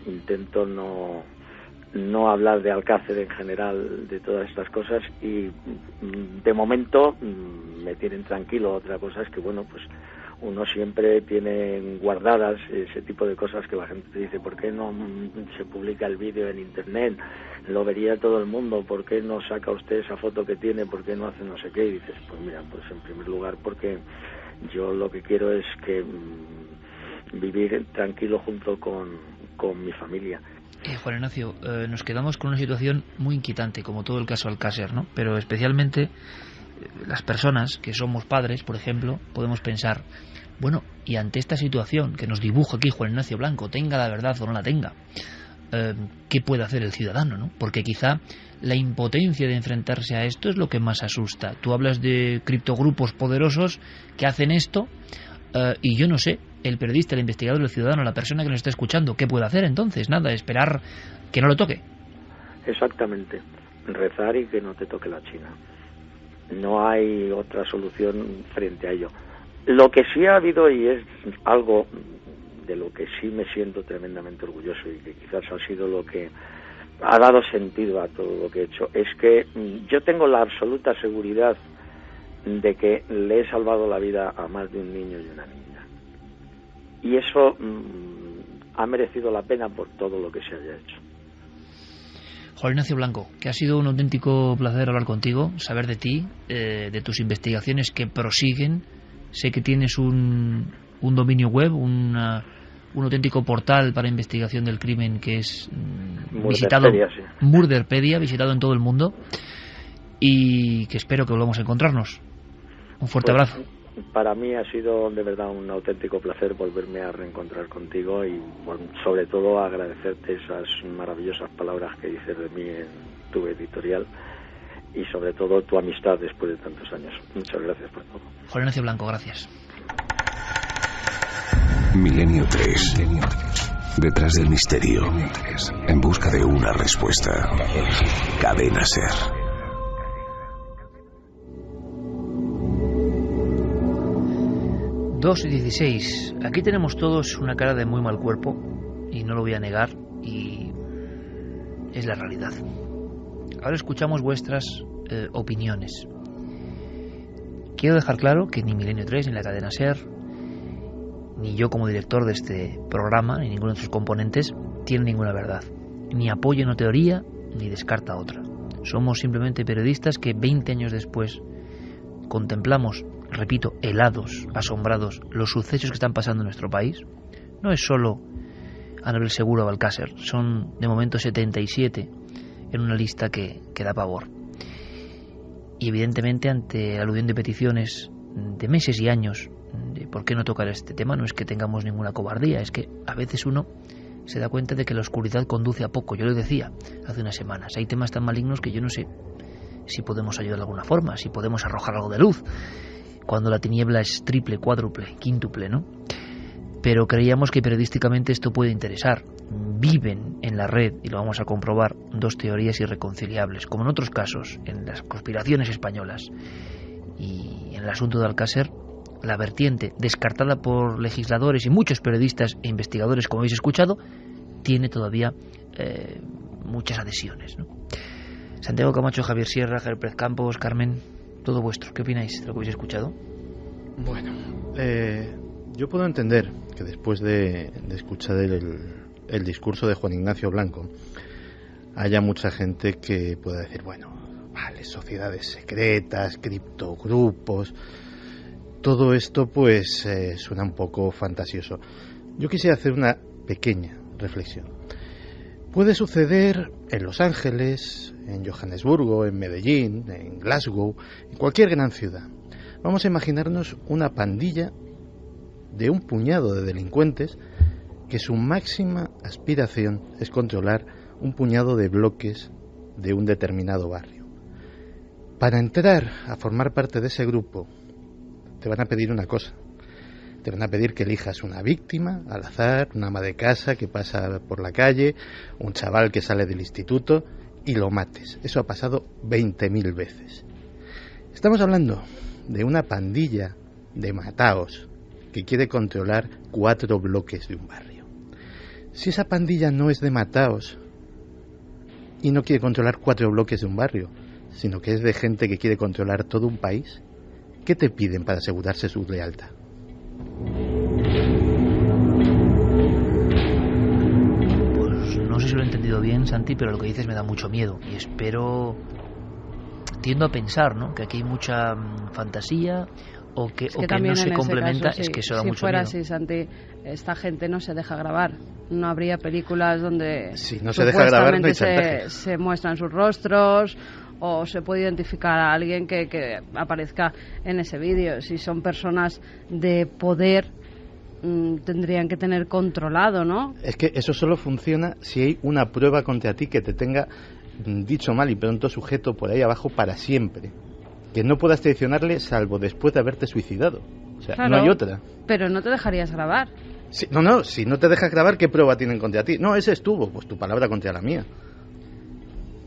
Intento no hablar de Alcácer en general, de todas estas cosas, y de momento me tienen tranquilo. Otra cosa es que, bueno, pues uno siempre tiene guardadas ese tipo de cosas que la gente te dice: ¿por qué no se publica el vídeo en internet? Lo vería todo el mundo. ¿Por qué no saca usted esa foto que tiene? ¿Por qué no hace no sé qué? Y dices, pues mira, pues en primer lugar porque yo lo que quiero es que vivir tranquilo junto con mi familia. Juan Ignacio, nos quedamos con una situación muy inquietante, como todo el caso Alcácer, ¿no? Pero especialmente las personas que somos padres, por ejemplo, podemos pensar, bueno, y ante esta situación que nos dibuja aquí Juan Ignacio Blanco, tenga la verdad o no la tenga, ¿qué puede hacer el ciudadano, no? Porque quizá la impotencia de enfrentarse a esto es lo que más asusta. Tú hablas de criptogrupos poderosos que hacen esto, y yo no sé, el periodista, el investigador, el ciudadano, la persona que nos está escuchando, ¿qué puede hacer entonces? Nada, esperar que no lo toque. Exactamente, rezar y que no te toque la China. No hay otra solución frente a ello. Lo que sí ha habido, y es algo de lo que sí me siento tremendamente orgulloso y que quizás ha sido lo que ha dado sentido a todo lo que he hecho, es que yo tengo la absoluta seguridad de que le he salvado la vida a más de un niño y una niña. Y eso ha merecido la pena por todo lo que se haya hecho. Juan Ignacio Blanco, que ha sido un auténtico placer hablar contigo, saber de ti, de tus investigaciones que prosiguen. Sé que tienes un dominio web, un auténtico portal para investigación del crimen que es visitado, sí. Murderpedia, visitado en todo el mundo, y que espero que volvamos a encontrarnos. Un fuerte abrazo. Para mí ha sido de verdad un auténtico placer volverme a reencontrar contigo y, bueno, sobre todo agradecerte esas maravillosas palabras que dices de mí en tu editorial y sobre todo tu amistad después de tantos años. Muchas gracias por todo. Juan Ignacio Blanco, gracias. Milenio 3. Detrás del misterio. En busca de una respuesta. Cadena SER. 2:16. Aquí tenemos todos una cara de muy mal cuerpo, y no lo voy a negar, y es la realidad. Ahora escuchamos vuestras opiniones. Quiero dejar claro que ni Milenio 3, ni la cadena SER, ni yo como director de este programa, ni ninguno de sus componentes, tiene ninguna verdad. Ni apoya una teoría, ni descarta otra. Somos simplemente periodistas que 20 años después contemplamos, repito, helados, asombrados, los sucesos que están pasando en nuestro país. No es solo Anabel Segura o Alcácer, son de momento 77 en una lista que da pavor. Y evidentemente, ante el aluvión de peticiones de meses y años de por qué no tocar este tema, no es que tengamos ninguna cobardía, es que a veces uno se da cuenta de que la oscuridad conduce a poco. Yo lo decía hace unas semanas, hay temas tan malignos que yo no sé si podemos ayudar de alguna forma, si podemos arrojar algo de luz, cuando la tiniebla es triple, cuádruple, quíntuple, ¿no? Pero creíamos que periodísticamente esto puede interesar. Viven en la red, y lo vamos a comprobar, dos teorías irreconciliables, como en otros casos, en las conspiraciones españolas y en el asunto de Alcácer, la vertiente descartada por legisladores y muchos periodistas e investigadores, como habéis escuchado, tiene todavía muchas adhesiones, ¿no? Santiago Camacho, Javier Sierra, Javier Pérez Campos, Carmen, todo vuestro. ¿Qué opináis de lo que habéis escuchado? Bueno, yo puedo entender que después de escuchar el discurso de Juan Ignacio Blanco haya mucha gente que pueda decir, bueno, vale, sociedades secretas, criptogrupos, todo esto pues suena un poco fantasioso. Yo quisiera hacer una pequeña reflexión. Puede suceder en Los Ángeles, en Johannesburgo, en Medellín, en Glasgow, en cualquier gran ciudad. Vamos a imaginarnos una pandilla de un puñado de delincuentes que su máxima aspiración es controlar un puñado de bloques de un determinado barrio. Para entrar a formar parte de ese grupo te van a pedir una cosa. Te van a pedir que elijas una víctima al azar, una ama de casa que pasa por la calle, un chaval que sale del instituto y lo mates. Eso ha pasado 20.000 veces. Estamos hablando de una pandilla de mataos que quiere controlar 4 bloques de un barrio. Si esa pandilla no es de mataos y no quiere controlar 4 bloques de un barrio, sino que es de gente que quiere controlar todo un país, ¿qué te piden para asegurarse su lealtad? Pues no sé si lo he entendido bien, Santi, pero lo que dices me da mucho miedo y tiendo a pensar, ¿no?, que aquí hay mucha fantasía o que no se complementa. Caso, es que eso da mucho miedo. Si fuera así, Santi, esta gente no se deja grabar. No habría películas donde si no se deja grabar, no hay chantaje. Se muestran sus rostros o se puede identificar a alguien que aparezca en ese vídeo. Si son personas de poder, tendrían que tener controlado, ¿no? Es que eso solo funciona si hay una prueba contra ti que te tenga, dicho mal y pronto, sujeto por ahí abajo para siempre. Que no puedas traicionarle salvo después de haberte suicidado. O sea, claro, no hay otra. Pero no te dejarías grabar. Si no te dejas grabar, ¿qué prueba tienen contra ti? No, ese estuvo, pues tu palabra contra la mía.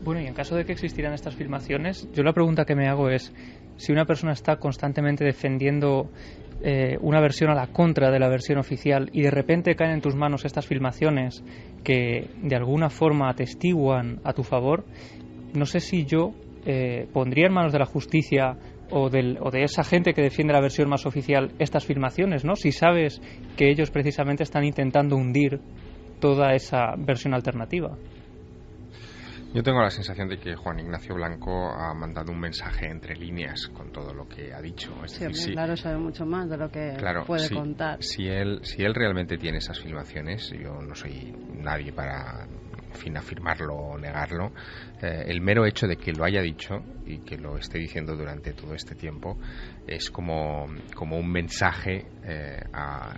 Bueno, y en caso de que existieran estas filmaciones, yo la pregunta que me hago es, si una persona está constantemente defendiendo una versión a la contra de la versión oficial y de repente caen en tus manos estas filmaciones que de alguna forma atestiguan a tu favor, no sé si yo pondría en manos de la justicia o de esa gente que defiende la versión más oficial estas filmaciones, ¿no? Si sabes que ellos precisamente están intentando hundir toda esa versión alternativa. Yo tengo la sensación de que Juan Ignacio Blanco ha mandado un mensaje entre líneas con todo lo que ha dicho. Es decir, claro, sabe mucho más de lo que puede contar. Si él realmente tiene esas filmaciones, yo no soy nadie para afirmarlo o negarlo, el mero hecho de que lo haya dicho y que lo esté diciendo durante todo este tiempo es como un mensaje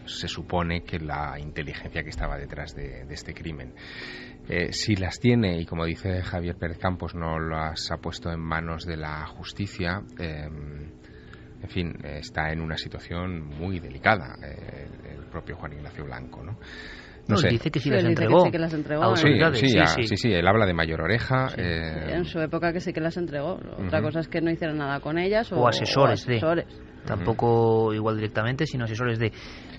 se supone que la inteligencia que estaba detrás de este crimen. Si las tiene, y como dice Javier Pérez Campos, no las ha puesto en manos de la justicia, en fin, está en una situación muy delicada el propio Juan Ignacio Blanco, ¿no? No sé. Dice que sí las entregó. Sí, él habla de Mayor Oreja. Sí. En su época que sí que las entregó. Otra cosa es que no hicieran nada con ellas. O asesores. tampoco igual directamente, sino asesores de...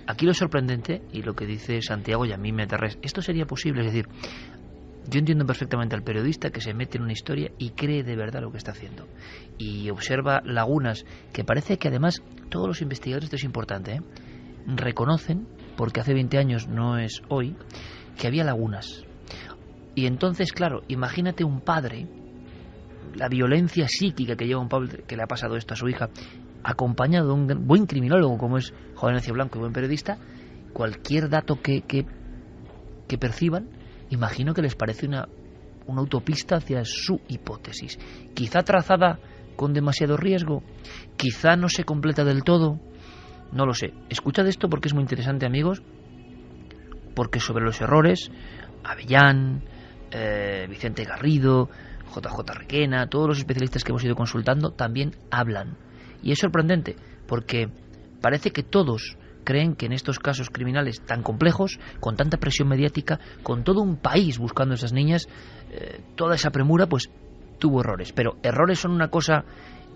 Aquí lo sorprendente, y lo que dice Santiago, y a mí me aterra, esto sería posible, es decir, yo entiendo perfectamente al periodista que se mete en una historia y cree de verdad lo que está haciendo, y observa lagunas que parece que además todos los investigadores, esto es importante, reconocen, porque hace 20 años no es hoy, que había lagunas. Y entonces, claro, imagínate un padre, la violencia psíquica que lleva un padre que le ha pasado esto a su hija, acompañado de un buen criminólogo como es Juan Ignacio Blanco y buen periodista, cualquier dato que perciban, imagino que les parece una autopista hacia su hipótesis. Quizá trazada con demasiado riesgo, quizá no se completa del todo, no lo sé. Escuchad esto porque es muy interesante, amigos, porque sobre los errores, Avellán, Vicente Garrido, JJ Requena, todos los especialistas que hemos ido consultando también hablan. Y es sorprendente, porque parece que todos creen que en estos casos criminales tan complejos, con tanta presión mediática, con todo un país buscando a esas niñas, toda esa premura, pues tuvo errores. Pero errores son una cosa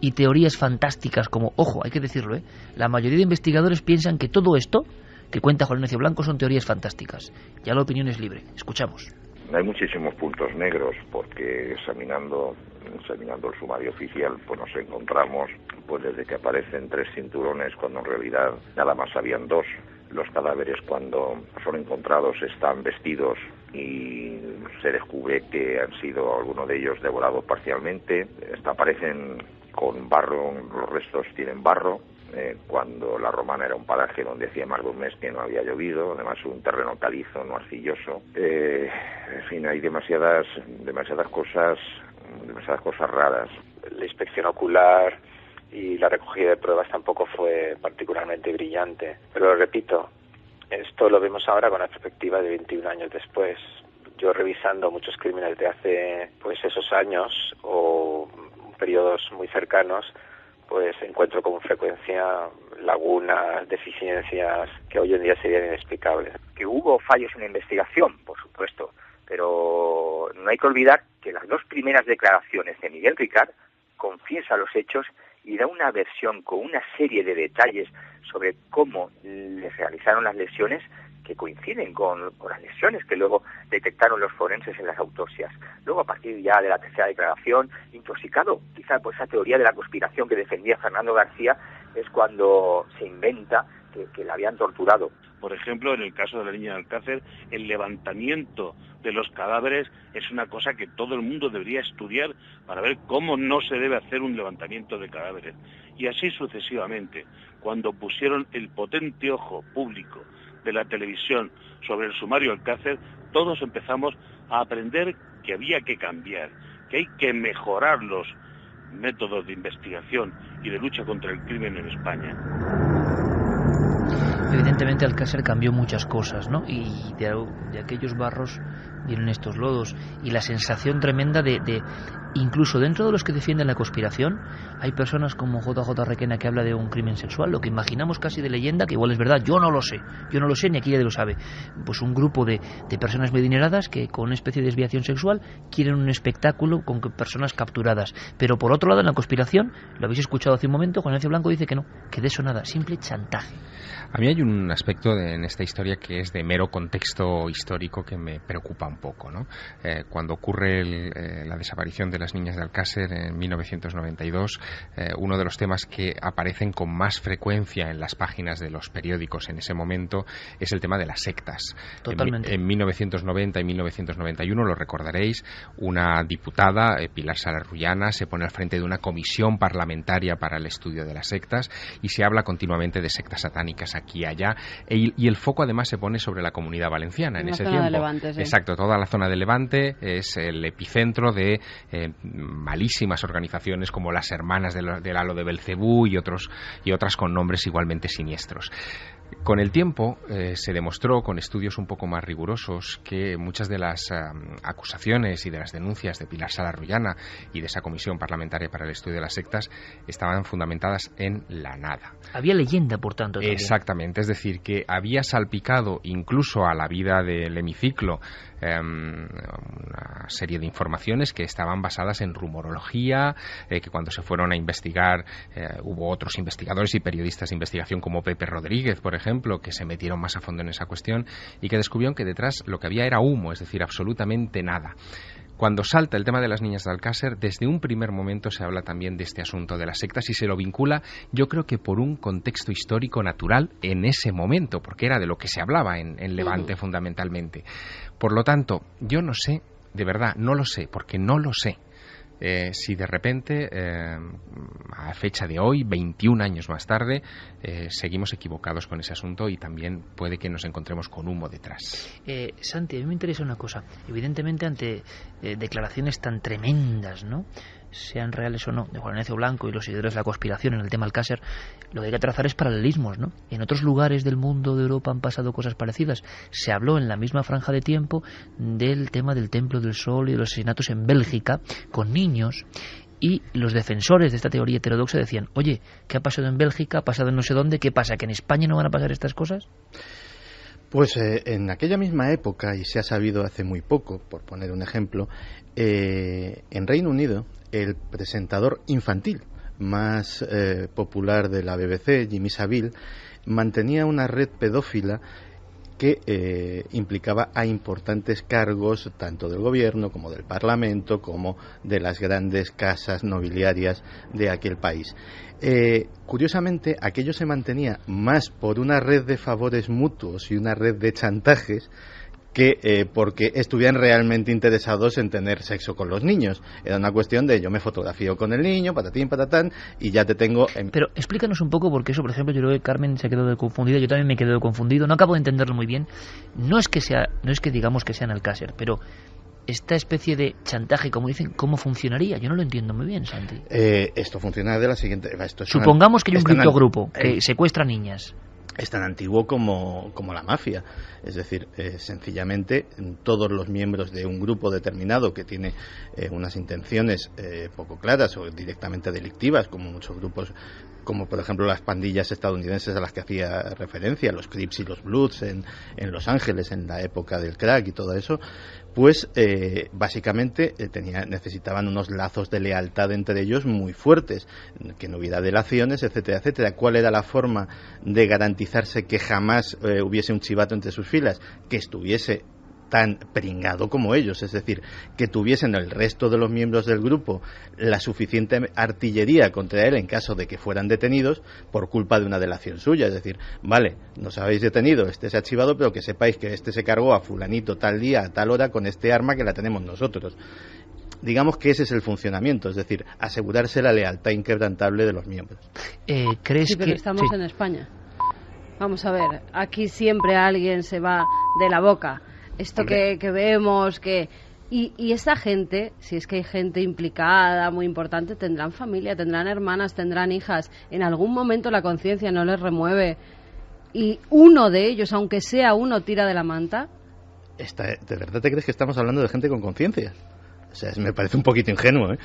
y teorías fantásticas como, ojo, hay que decirlo, la mayoría de investigadores piensan que todo esto que cuenta Juan Ignacio Blanco son teorías fantásticas. Ya la opinión es libre. Escuchamos. Hay muchísimos puntos negros porque examinando el sumario oficial pues nos encontramos pues desde que aparecen 3 cinturones cuando en realidad nada más habían 2. Los cadáveres cuando son encontrados están vestidos y se descubre que han sido algunos de ellos devorados parcialmente. Aparecen con barro, los restos tienen barro. Cuando La Romana era un paraje donde hacía más de un mes que no había llovido, además un terreno calizo, no arcilloso. En fin, hay demasiadas cosas raras. La inspección ocular y la recogida de pruebas tampoco fue particularmente brillante. Pero repito, esto lo vemos ahora con la perspectiva de 21 años después. Yo revisando muchos crímenes de hace pues esos años o periodos muy cercanos, pues encuentro con frecuencia lagunas, deficiencias que hoy en día serían inexplicables. Que hubo fallos en la investigación, por supuesto, pero no hay que olvidar que las 2 primeras declaraciones de Miguel Ricard confiesa los hechos y da una versión con una serie de detalles sobre cómo les realizaron las lesiones que coinciden con las lesiones que luego detectaron los forenses en las autopsias. Luego, a partir ya de la tercera declaración, intoxicado quizá por esa teoría de la conspiración que defendía Fernando García, es cuando se inventa que la habían torturado. Por ejemplo, en el caso de la niña de Alcácer, el levantamiento de los cadáveres es una cosa que todo el mundo debería estudiar para ver cómo no se debe hacer un levantamiento de cadáveres. Y así sucesivamente. Cuando pusieron el potente ojo público de la televisión sobre el sumario Alcácer, todos empezamos a aprender que había que cambiar, que hay que mejorar los métodos de investigación y de lucha contra el crimen en España. Evidentemente Alcácer cambió muchas cosas, ¿no? Y de aquellos barros vienen estos lodos, y la sensación tremenda de incluso dentro de los que defienden la conspiración hay personas como JJ Requena que habla de un crimen sexual, lo que imaginamos casi de leyenda, que igual es verdad, yo no lo sé ni aquí nadie lo sabe. Pues un grupo de personas muy adineradas que con una especie de desviación sexual quieren un espectáculo con personas capturadas. Pero por otro lado, en la conspiración, lo habéis escuchado hace un momento, Juan Ignacio Blanco dice que no, que de eso nada, simple chantaje. A mí hay un aspecto en esta historia que es de mero contexto histórico que me preocupa un poco, ¿no? Cuando ocurre la desaparición de las niñas de Alcácer en 1992, uno de los temas que aparecen con más frecuencia en las páginas de los periódicos en ese momento es el tema de las sectas. Totalmente. En 1990 y 1991, lo recordaréis, una diputada, Pilar Salarrullana, se pone al frente de una comisión parlamentaria para el estudio de las sectas y se habla continuamente de sectas satánicas aquí y allá, y el foco además se pone sobre la Comunidad Valenciana en ese tiempo. De Levante, sí. Exacto, toda la zona de Levante es el epicentro de malísimas organizaciones como las Hermanas del Halo de Belcebú y otras con nombres igualmente siniestros. Con el tiempo se demostró, con estudios un poco más rigurosos, que muchas de las acusaciones y de las denuncias de Pilar Sala Rullana y de esa comisión parlamentaria para el estudio de las sectas estaban fundamentadas en la nada. Había leyenda, por tanto. También. Exactamente, es decir, que había salpicado incluso a la vida del hemiciclo una serie de informaciones que estaban basadas en rumorología, que cuando se fueron a investigar hubo otros investigadores y periodistas de investigación como Pepe Rodríguez, por ejemplo, que se metieron más a fondo en esa cuestión y que descubrieron que detrás lo que había era humo, es decir, absolutamente nada. Cuando salta el tema de las niñas de Alcácer, desde un primer momento se habla también de este asunto de las sectas y se lo vincula, yo creo que por un contexto histórico natural en ese momento, porque era de lo que se hablaba en Levante fundamentalmente. Por lo tanto, yo no sé, de verdad, no lo sé, porque no lo sé. Si de repente, a fecha de hoy, 21 años más tarde, seguimos equivocados con ese asunto y también puede que nos encontremos con humo detrás. Santi, a mí me interesa una cosa. Evidentemente, ante declaraciones tan tremendas, ¿no?, sean reales o no, de Juan Ignacio Blanco y los seguidores de la conspiración en el tema Alcácer, lo que hay que trazar es paralelismos, ¿no? En otros lugares del mundo, de Europa, han pasado cosas parecidas. Se habló en la misma franja de tiempo del tema del Templo del Sol y de los asesinatos en Bélgica con niños, y los defensores de esta teoría heterodoxa decían, oye, ¿qué ha pasado en Bélgica? ¿Ha pasado en no sé dónde? ¿Qué pasa? ¿Que en España no van a pasar estas cosas? Pues en aquella misma época, y se ha sabido hace muy poco, por poner un ejemplo, en Reino Unido, el presentador infantil más popular de la BBC, Jimmy Savile, mantenía una red pedófila que implicaba a importantes cargos tanto del gobierno como del parlamento como de las grandes casas nobiliarias de aquel país. Curiosamente, aquello se mantenía más por una red de favores mutuos y una red de chantajes que porque estuvieran realmente interesados en tener sexo con los niños. Era una cuestión de yo me fotografío con el niño, patatín, patatán, y ya te tengo... Pero explícanos un poco, porque eso, por ejemplo, yo creo que Carmen se ha quedado confundida, yo también me he quedado confundido, no acabo de entenderlo muy bien. No es que digamos que sea en Alcácer, pero esta especie de chantaje, como dicen, ¿cómo funcionaría? Yo no lo entiendo muy bien, Santi. Esto funciona de la siguiente... Supongamos que hay un criptogrupo que secuestra niñas. Es tan antiguo como la mafia. Es decir, sencillamente todos los miembros de un grupo determinado que tiene unas intenciones poco claras o directamente delictivas, como muchos grupos, como por ejemplo las pandillas estadounidenses a las que hacía referencia, los Crips y los Bloods en Los Ángeles en la época del crack y todo eso, pues básicamente necesitaban unos lazos de lealtad entre ellos muy fuertes, que no hubiera delaciones, etcétera, etcétera. ¿Cuál era la forma de garantizarse que jamás hubiese un chivato entre sus filas? Que estuviese tan pringado como ellos, es decir, que tuviesen el resto de los miembros del grupo la suficiente artillería contra él en caso de que fueran detenidos por culpa de una delación suya. Es decir, vale, nos habéis detenido, este se ha archivado, pero que sepáis que este se cargó a fulanito tal día, a tal hora, con este arma que la tenemos nosotros. Digamos que ese es el funcionamiento, es decir, asegurarse la lealtad inquebrantable de los miembros. ¿Crees pero estamos en España? Vamos a ver, aquí siempre alguien se va de la boca. Esto que vemos, y esa gente, si es que hay gente implicada, muy importante, tendrán familia, tendrán hermanas, tendrán hijas. En algún momento la conciencia no les remueve y uno de ellos, aunque sea uno, tira de la manta. ¿De verdad te crees que estamos hablando de gente con conciencia? O sea, me parece un poquito ingenuo, ¿eh?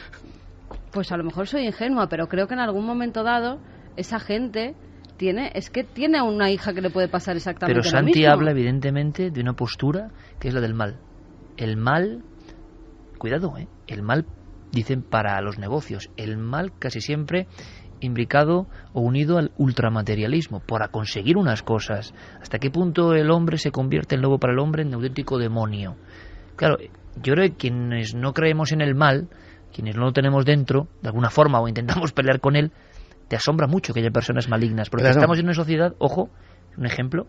Pues a lo mejor soy ingenua, pero creo que en algún momento dado esa gente... tiene una hija que le puede pasar exactamente lo mismo. Pero Santi habla evidentemente de una postura que es la del mal. El mal, cuidado, el mal, dicen, para los negocios, el mal casi siempre imbricado o unido al ultramaterialismo, para conseguir unas cosas. ¿Hasta qué punto el hombre se convierte en lobo para el hombre, en auténtico demonio? Claro, yo creo que quienes no creemos en el mal, quienes no lo tenemos dentro, de alguna forma, o intentamos pelear con él, te asombra mucho que haya personas malignas, porque claro, estamos en una sociedad, ojo, un ejemplo,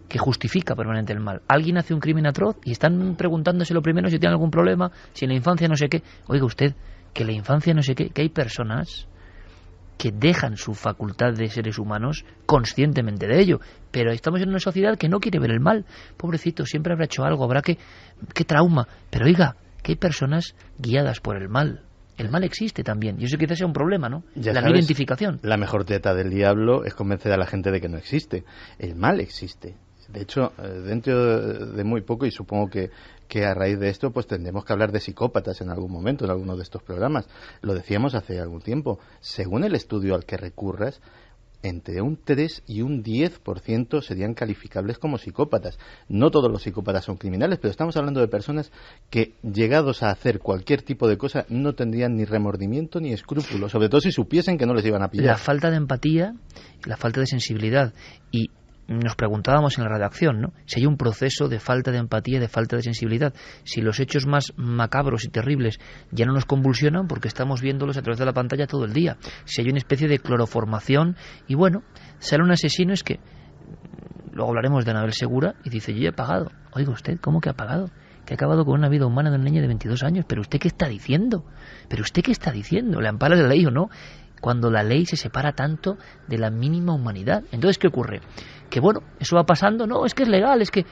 que justifica permanente el mal. Alguien hace un crimen atroz y están preguntándose lo primero si tiene algún problema, si en la infancia no sé qué. Oiga usted, que en la infancia no sé qué, que hay personas que dejan su facultad de seres humanos conscientemente de ello, pero estamos en una sociedad que no quiere ver el mal. Pobrecito, siempre habrá hecho algo, habrá que... ¡Qué trauma! Pero oiga, que hay personas guiadas por el mal. El mal existe también, y eso quizás sea un problema, ¿no? Ya la no sabes, identificación. La mejor teta del diablo es convencer a la gente de que no existe. El mal existe. De hecho, dentro de muy poco, y supongo que a raíz de esto, pues tendremos que hablar de psicópatas en algún momento, en alguno de estos programas. Lo decíamos hace algún tiempo. Según el estudio al que recurras, entre un 3 y un 10% serían calificables como psicópatas. No todos los psicópatas son criminales, pero estamos hablando de personas que, llegados a hacer cualquier tipo de cosa, no tendrían ni remordimiento ni escrúpulo, sobre todo si supiesen que no les iban a pillar. La falta de empatía, la falta de sensibilidad. Y nos preguntábamos en la redacción, ¿no?, si hay un proceso de falta de empatía, de falta de sensibilidad, si los hechos más macabros y terribles ya no nos convulsionan porque estamos viéndolos a través de la pantalla todo el día, si hay una especie de cloroformación y bueno, sale un asesino, es que luego hablaremos de Anabel Segura y dice, yo he pagado. Oiga usted, ¿cómo que ha pagado? Que ha acabado con una vida humana de una niña de 22 años. ¿Pero usted qué está diciendo? ¿Pero usted qué está diciendo? ¿Le ampara la ley o no? Cuando la ley se separa tanto de la mínima humanidad. Entonces, ¿qué ocurre? Que bueno, eso va pasando, no, es que es legal, es que...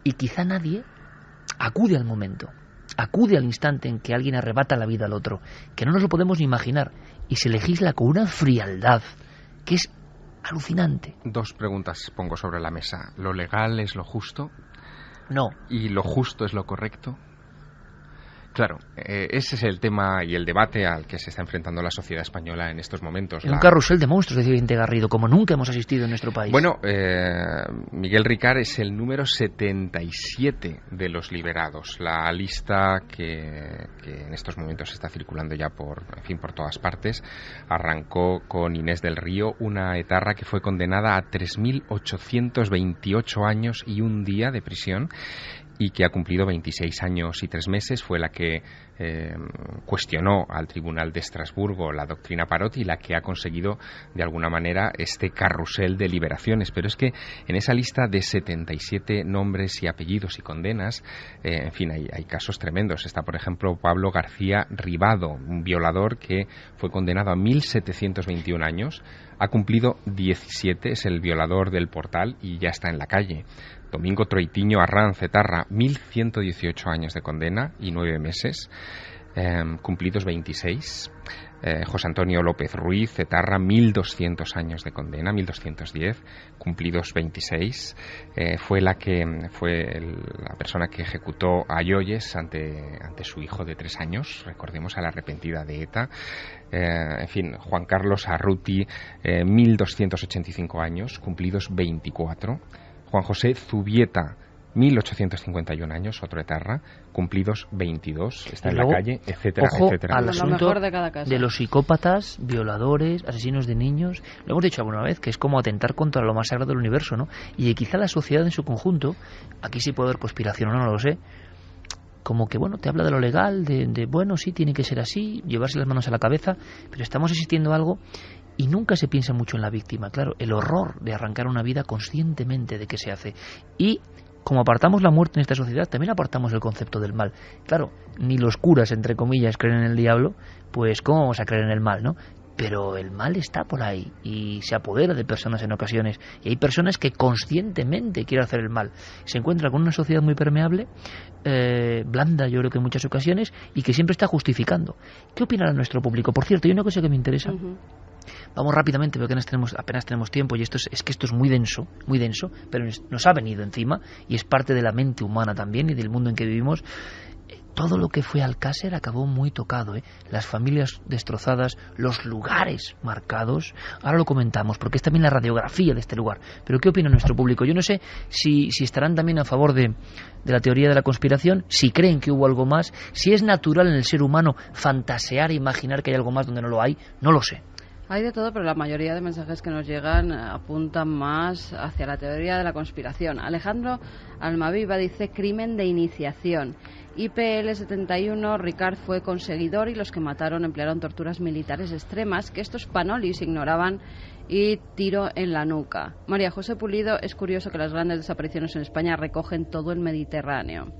Y quizá nadie acude al momento, acude al instante en que alguien arrebata la vida al otro, que no nos lo podemos ni imaginar, y se legisla con una frialdad que es alucinante. Dos preguntas pongo sobre la mesa. ¿Lo legal es lo justo? No. ¿Y lo justo es lo correcto? Claro, ese es el tema y el debate al que se está enfrentando la sociedad española en estos momentos. Un carrusel de monstruos, decía Vicente Garrido, como nunca hemos asistido en nuestro país. Bueno, Miguel Ricard es el número 77 de los liberados. La lista que en estos momentos está circulando ya por todas partes, arrancó con Inés del Río, una etarra que fue condenada a 3.828 años y un día de prisión, y que ha cumplido 26 años y 3 meses, fue la que cuestionó al Tribunal de Estrasburgo la doctrina Parot y la que ha conseguido de alguna manera este carrusel de liberaciones. Pero es que en esa lista de 77 nombres y apellidos y condenas, en fin, hay casos tremendos. Está, por ejemplo, Pablo García Ribado, un violador que fue condenado a 1.721 años, ha cumplido 17, es el violador del Portal y ya está en la calle. Domingo Troitiño Arranz, etarra, 1.118 años de condena y 9 meses, cumplidos 26. José Antonio López Ruiz, etarra, 1.200 años de condena, 1.210, cumplidos 26. Fue la persona que ejecutó a Yoyes ante su hijo de 3 años, recordemos, a la arrepentida de ETA. En fin, Juan Carlos Arruti, 1.285 años, cumplidos 24. Juan José Zubieta, 1.851 años, otro etarra, cumplidos 22, está en la calle, etcétera, ojo, etcétera. Al asunto de los psicópatas, violadores, asesinos de niños. Lo hemos dicho alguna vez, que es como atentar contra lo más sagrado del universo, ¿no? Y que quizá la sociedad en su conjunto, aquí sí puede haber conspiración o no, no lo sé, como que, bueno, te habla de lo legal, de bueno, sí, tiene que ser así, llevarse las manos a la cabeza, pero estamos asistiendo a algo y nunca se piensa mucho en la víctima. Claro, el horror de arrancar una vida conscientemente de que se hace. Y como apartamos la muerte en esta sociedad, también apartamos el concepto del mal. Claro, ni los curas, entre comillas, creen en el diablo, pues ¿cómo vamos a creer en el mal, no? Pero el mal está por ahí y se apodera de personas en ocasiones. Y hay personas que conscientemente quieren hacer el mal. Se encuentra con una sociedad muy permeable, blanda, yo creo que en muchas ocasiones, y que siempre está justificando. ¿Qué opinará nuestro público? Por cierto, hay una cosa que me interesa. Vamos rápidamente, porque apenas tenemos tiempo, y esto es muy denso, pero nos ha venido encima, y es parte de la mente humana también y del mundo en que vivimos. Todo lo que fue Alcácer acabó muy tocado, las familias destrozadas, los lugares marcados. Ahora lo comentamos, porque es también la radiografía de este lugar. Pero ¿qué opina nuestro público? Yo no sé si estarán también a favor de la teoría de la conspiración, si creen que hubo algo más, si es natural en el ser humano fantasear e imaginar que hay algo más donde no lo hay, no lo sé. Hay de todo, pero la mayoría de mensajes que nos llegan apuntan más hacia la teoría de la conspiración. Alejandro Almaviva dice crimen de iniciación. IPL71, Ricard fue conseguidor y los que mataron emplearon torturas militares extremas que estos panolis ignoraban y tiro en la nuca. María José Pulido, es curioso que las grandes desapariciones en España recogen todo el Mediterráneo.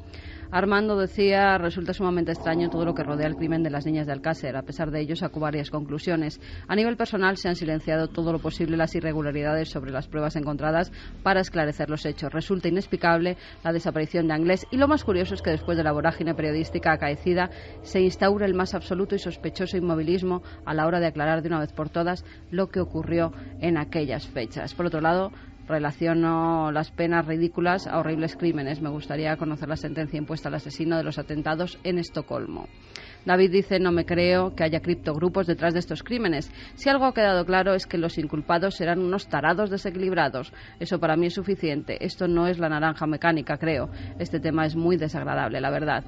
Armando decía: resulta sumamente extraño todo lo que rodea el crimen de las niñas de Alcácer. A pesar de ello, sacó varias conclusiones. A nivel personal, se han silenciado todo lo posible las irregularidades sobre las pruebas encontradas para esclarecer los hechos. Resulta inexplicable la desaparición de Anglés, y lo más curioso es que después de la vorágine periodística acaecida se instaura el más absoluto y sospechoso inmovilismo a la hora de aclarar de una vez por todas lo que ocurrió en aquellas fechas. Por otro lado, relaciono las penas ridículas a horribles crímenes. Me gustaría conocer la sentencia impuesta al asesino de los atentados en Estocolmo. David dice: no me creo que haya criptogrupos detrás de estos crímenes. Si algo ha quedado claro es que los inculpados eran unos tarados desequilibrados. Eso para mí es suficiente. Esto no es la naranja mecánica, creo. Este tema es muy desagradable, la verdad.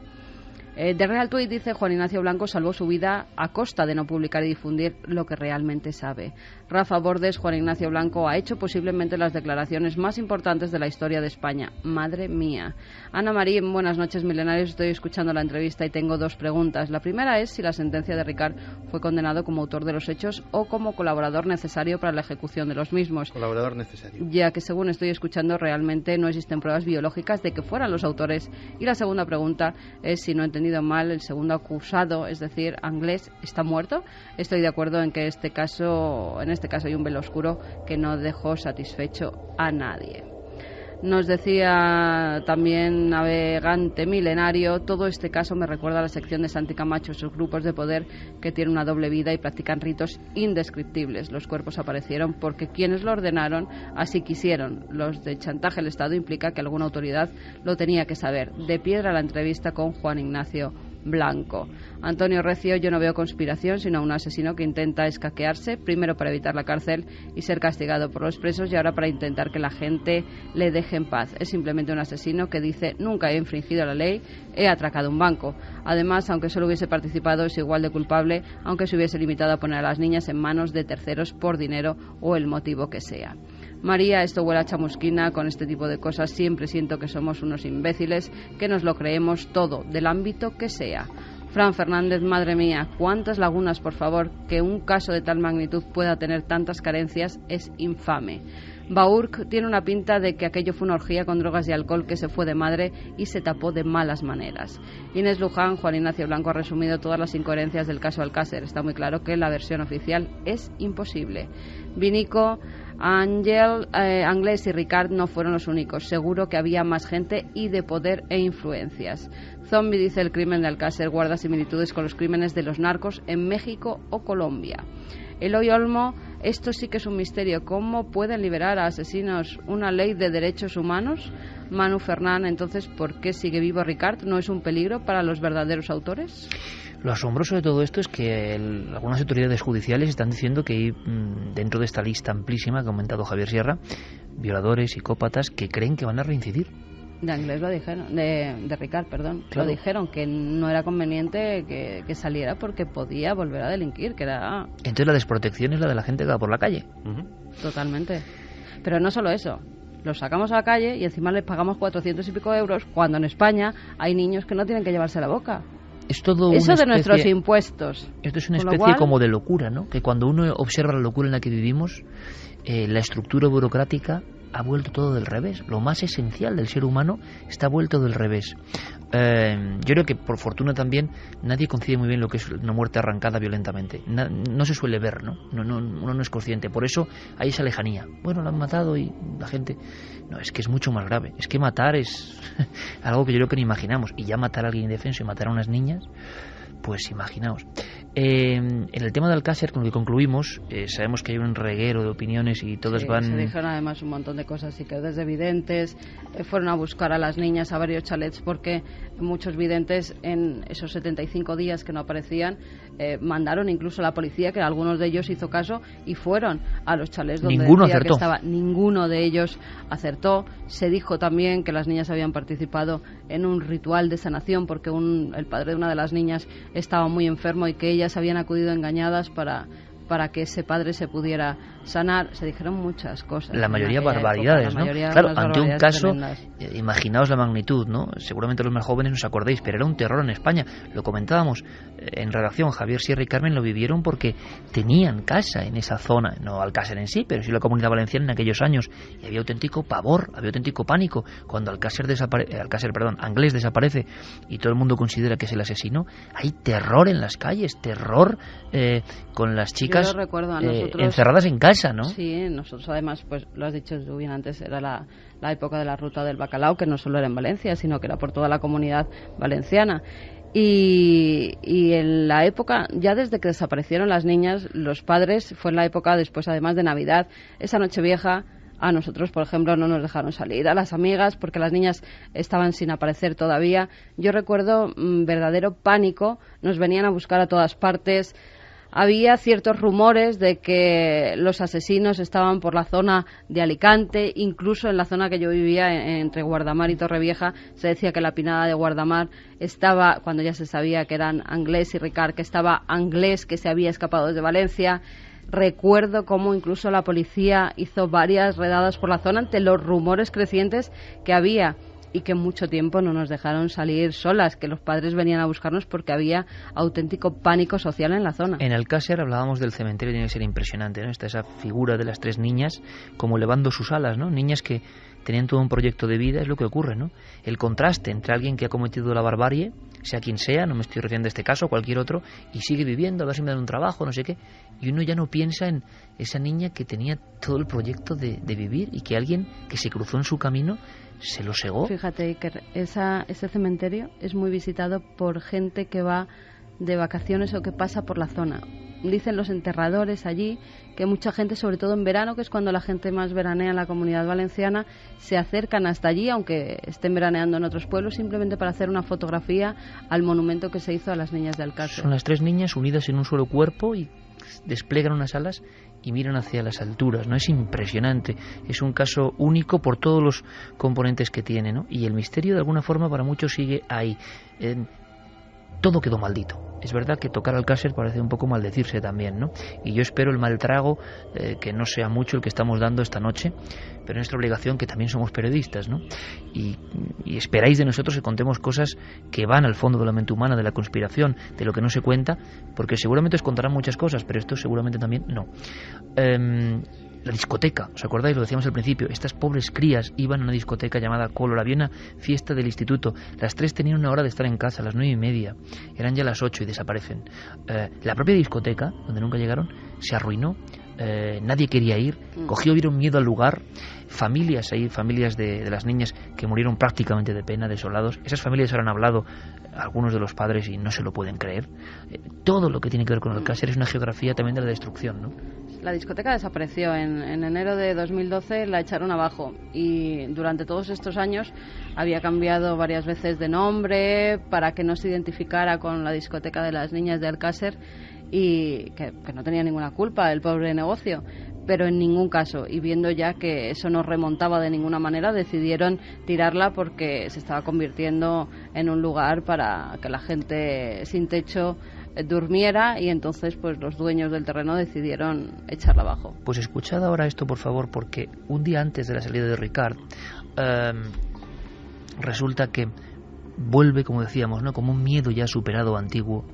De Real Tweet dice: Juan Ignacio Blanco salvó su vida a costa de no publicar y difundir lo que realmente sabe. Rafa Bordes: Juan Ignacio Blanco ha hecho posiblemente las declaraciones más importantes de la historia de España. Madre mía. Ana María: buenas noches, milenarios. Estoy escuchando la entrevista y tengo dos preguntas. La primera es si la sentencia de Ricard fue condenado como autor de los hechos o como colaborador necesario para la ejecución de los mismos. Colaborador necesario. Ya que, según estoy escuchando, realmente no existen pruebas biológicas de que fueran los autores. Y la segunda pregunta es si no he entendido mal, el segundo acusado, es decir, Anglés, ¿está muerto? Estoy de acuerdo en que en este caso hay un velo oscuro que no dejó satisfecho a nadie. Nos decía también Navegante Milenario: todo este caso me recuerda a la sección de Santi Camacho, esos grupos de poder que tienen una doble vida y practican ritos indescriptibles. Los cuerpos aparecieron porque quienes lo ordenaron así quisieron. Los de chantaje al Estado implica que alguna autoridad lo tenía que saber. De piedra la entrevista con Juan Ignacio Blanco. Antonio Recio: yo no veo conspiración, sino un asesino que intenta escaquearse, primero para evitar la cárcel y ser castigado por los presos, y ahora para intentar que la gente le deje en paz. Es simplemente un asesino que dice: nunca he infringido la ley, he atracado un banco. Además, aunque solo hubiese participado, es igual de culpable, aunque se hubiese limitado a poner a las niñas en manos de terceros por dinero o el motivo que sea. María: esto huele a chamusquina. Con este tipo de cosas siempre siento que somos unos imbéciles, que nos lo creemos todo, del ámbito que sea. Fran Fernández: madre mía, cuántas lagunas, por favor, que un caso de tal magnitud pueda tener tantas carencias es infame. Baurk: tiene una pinta de que aquello fue una orgía con drogas y alcohol que se fue de madre y se tapó de malas maneras. Inés Luján: Juan Ignacio Blanco ha resumido todas las incoherencias del caso Alcácer. Está muy claro que la versión oficial es imposible. Vinico: Ángel, Anglés y Ricard no fueron los únicos. Seguro que había más gente y de poder e influencias. Zombie dice: el crimen de Alcácer guarda similitudes con los crímenes de los narcos en México o Colombia. Eloy Olmo: esto sí que es un misterio. ¿Cómo pueden liberar a asesinos? ¿Una ley de derechos humanos? Manu Fernán: entonces, ¿por qué sigue vivo Ricard? ¿No es un peligro para los verdaderos autores? Lo asombroso de todo esto es que algunas autoridades judiciales están diciendo que hay, dentro de esta lista amplísima que ha comentado Javier Sierra, violadores, psicópatas que creen que van a reincidir. De Anglés lo dijeron, de Ricard, perdón. Claro. Lo dijeron, que no era conveniente que saliera porque podía volver a delinquir, que era... Entonces la desprotección es la de la gente que va por la calle. Totalmente. Pero no solo eso. Los sacamos a la calle y encima les pagamos 400 y pico euros, cuando en España hay niños que no tienen que llevarse la boca. Es todo eso de nuestros impuestos. Esto es una especie como de locura, ¿no? Que cuando uno observa la locura en la que vivimos, la estructura burocrática ha vuelto todo del revés. Lo más esencial del ser humano está vuelto del revés. Yo creo que por fortuna también nadie concibe muy bien lo que es una muerte arrancada violentamente. No se suele ver, ¿no? Uno no es consciente. Por eso hay esa lejanía. Bueno, lo han matado y la gente... No, es que es mucho más grave. Es que matar es algo que yo creo que no imaginamos. Y ya matar a alguien indefenso y matar a unas niñas, pues imaginaos. En el tema de Alcácer, con lo que concluimos, sabemos que hay un reguero de opiniones y todas van... Se dijeron además un montón de cosas, y que desde videntes fueron a buscar a las niñas a varios chalets, porque muchos videntes en esos 75 días que no aparecían mandaron incluso a la policía, que algunos de ellos hizo caso y fueron a los chalets donde ninguno decía acertó. Que estaba. Ninguno de ellos acertó. Se dijo también que las niñas habían participado en un ritual de sanación porque el padre de una de las niñas estaba muy enfermo y que ellas habían acudido engañadas para para que ese padre se pudiera sanar. Se dijeron muchas cosas. La mayoría barbaridades, ¿no? Claro, ante un caso, imaginaos la magnitud, ¿no? Seguramente los más jóvenes no os acordéis, pero era un terror en España. Lo comentábamos en redacción, Javier Sierra y Carmen lo vivieron porque tenían casa en esa zona, no Alcácer en sí, pero sí la Comunidad Valenciana en aquellos años, y había auténtico pavor, había auténtico pánico cuando Anglés desaparece y todo el mundo considera que es el asesino. Hay terror en las calles, terror con las chicas encerradas en casa, ¿no? Sí, nosotros además, pues lo has dicho tú bien antes, era la época de la ruta del bacalao, que no solo era en Valencia, sino que era por toda la comunidad valenciana. Y en la época, ya desde que desaparecieron las niñas, los padres, fue en la época después además de Navidad, esa Nochevieja, a nosotros, por ejemplo, no nos dejaron salir, a las amigas, porque las niñas estaban sin aparecer todavía. Yo recuerdo verdadero pánico, nos venían a buscar a todas partes. Había ciertos rumores de que los asesinos estaban por la zona de Alicante, incluso en la zona que yo vivía, entre Guardamar y Torrevieja, se decía que la pinada de Guardamar estaba, cuando ya se sabía que eran Anglés y Ricard, que estaba Anglés, que se había escapado desde Valencia. Recuerdo cómo incluso la policía hizo varias redadas por la zona ante los rumores crecientes que había, y que mucho tiempo no nos dejaron salir solas, que los padres venían a buscarnos porque había auténtico pánico social en la zona. En Alcácer hablábamos del cementerio, tiene que ser impresionante, ¿no? Está esa figura de las 3 niñas como elevando sus alas, ¿no? Niñas que tenían todo un proyecto de vida, es lo que ocurre, ¿no? El contraste entre alguien que ha cometido la barbarie, sea quien sea, no me estoy refiriendo a este caso, a cualquier otro, y sigue viviendo, a ver si me dan un trabajo, no sé qué, y uno ya no piensa en esa niña que tenía todo el proyecto de vivir, y que alguien que se cruzó en su camino se lo segó. Fíjate, Iker, ese cementerio es muy visitado por gente que va de vacaciones o que pasa por la zona. Dicen los enterradores allí que mucha gente, sobre todo en verano, que es cuando la gente más veranea en la Comunidad Valenciana, se acercan hasta allí, aunque estén veraneando en otros pueblos, simplemente para hacer una fotografía al monumento que se hizo a las niñas de Alcácer. Son las 3 niñas unidas en un solo cuerpo y desplegan unas alas y miran hacia las alturas, ¿no? Es impresionante, es un caso único por todos los componentes que tiene, ¿no? Y el misterio de alguna forma para muchos sigue ahí. Todo quedó maldito. Es verdad que tocar Alcácer parece un poco maldecirse también, ¿no? Y yo espero el mal trago, que no sea mucho el que estamos dando esta noche, pero es nuestra obligación, que también somos periodistas, ¿no? Y esperáis de nosotros que contemos cosas que van al fondo de la mente humana, de la conspiración, de lo que no se cuenta, porque seguramente os contarán muchas cosas, pero esto seguramente también no. La discoteca, ¿os acordáis? Lo decíamos al principio, estas pobres crías iban a una discoteca llamada Color, había una fiesta del instituto, las 3 tenían una hora de estar en casa, a las 9:30, eran ya las 8 y desaparecen. La propia discoteca, donde nunca llegaron, se arruinó, nadie quería ir, vieron miedo al lugar, familias de las niñas que murieron prácticamente de pena, desolados. Esas familias ahora han hablado algunos de los padres y no se lo pueden creer. Todo lo que tiene que ver con Alcácer es una geografía también de la destrucción, ¿no? La discoteca desapareció en enero de 2012, la echaron abajo, y durante todos estos años había cambiado varias veces de nombre para que no se identificara con la discoteca de las niñas de Alcácer, y que no tenía ninguna culpa el pobre negocio, pero en ningún caso, y viendo ya que eso no remontaba de ninguna manera, decidieron tirarla porque se estaba convirtiendo en un lugar para que la gente sin techo durmiera, y entonces pues los dueños del terreno decidieron echarla abajo. Pues escuchad ahora esto, por favor, porque un día antes de la salida de Ricard, resulta que vuelve, como decíamos, ¿no?, como un miedo ya superado, antiguo.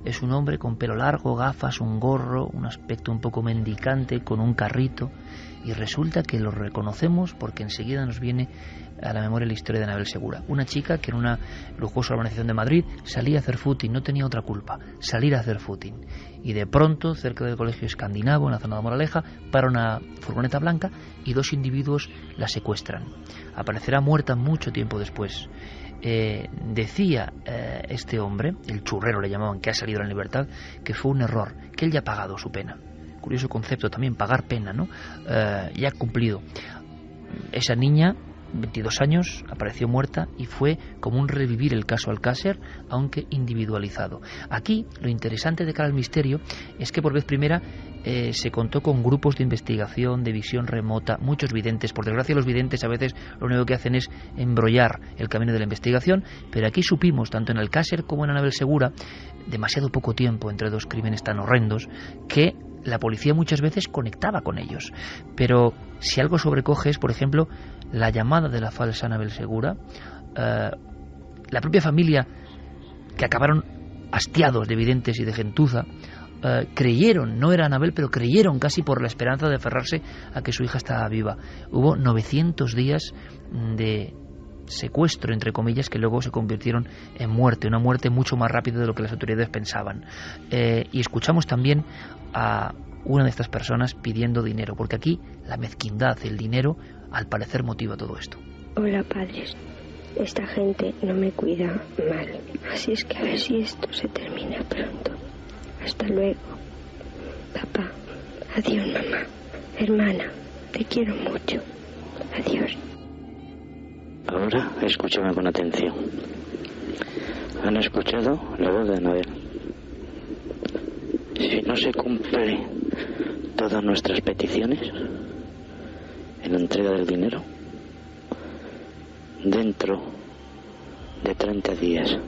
Es un hombre con pelo largo, gafas, un gorro, un aspecto un poco mendicante, con un carrito, y resulta que lo reconocemos porque enseguida nos viene a la memoria la historia de Anabel Segura, una chica que en una lujosa urbanización de Madrid salía a hacer footing, no tenía otra culpa, salir a hacer footing, y de pronto, cerca del colegio escandinavo, en la zona de Moraleja, para una furgoneta blanca y 2 individuos la secuestran. Aparecerá muerta mucho tiempo después. Decía este hombre, el churrero le llamaban, que ha salido a la libertad, que fue un error, que él ya ha pagado su pena. Curioso concepto también, pagar pena, ¿no? Ya ha cumplido. Esa niña, 22 años, apareció muerta y fue como un revivir el caso Alcácer, aunque individualizado. Aquí lo interesante de cara al misterio es que por vez primera se contó con grupos de investigación, de visión remota, muchos videntes. Por desgracia, los videntes a veces lo único que hacen es embrollar el camino de la investigación, pero aquí supimos, tanto en Alcácer como en Anabel Segura, demasiado poco tiempo entre 2 crímenes tan horrendos, que la policía muchas veces conectaba con ellos. Pero si algo sobrecoge es, por ejemplo, la llamada de la falsa Anabel Segura. La propia familia, que acabaron hastiados de videntes y de gentuza, creyeron, no era Anabel, pero creyeron casi por la esperanza de aferrarse a que su hija estaba viva. Hubo 900 días de secuestro, entre comillas, que luego se convirtieron en muerte, una muerte mucho más rápida de lo que las autoridades pensaban. Y escuchamos también a una de estas personas pidiendo dinero, porque aquí la mezquindad, el dinero, al parecer motiva todo esto. Hola, padres. Esta gente no me cuida mal, así es que a ver si esto se termina pronto. Hasta luego. Papá. Adiós, mamá. Hermana, te quiero mucho. Adiós. Ahora escúchame con atención. ¿Han escuchado la voz de Anabel? Si no se cumplen todas nuestras peticiones en la entrega del dinero, dentro de 30 días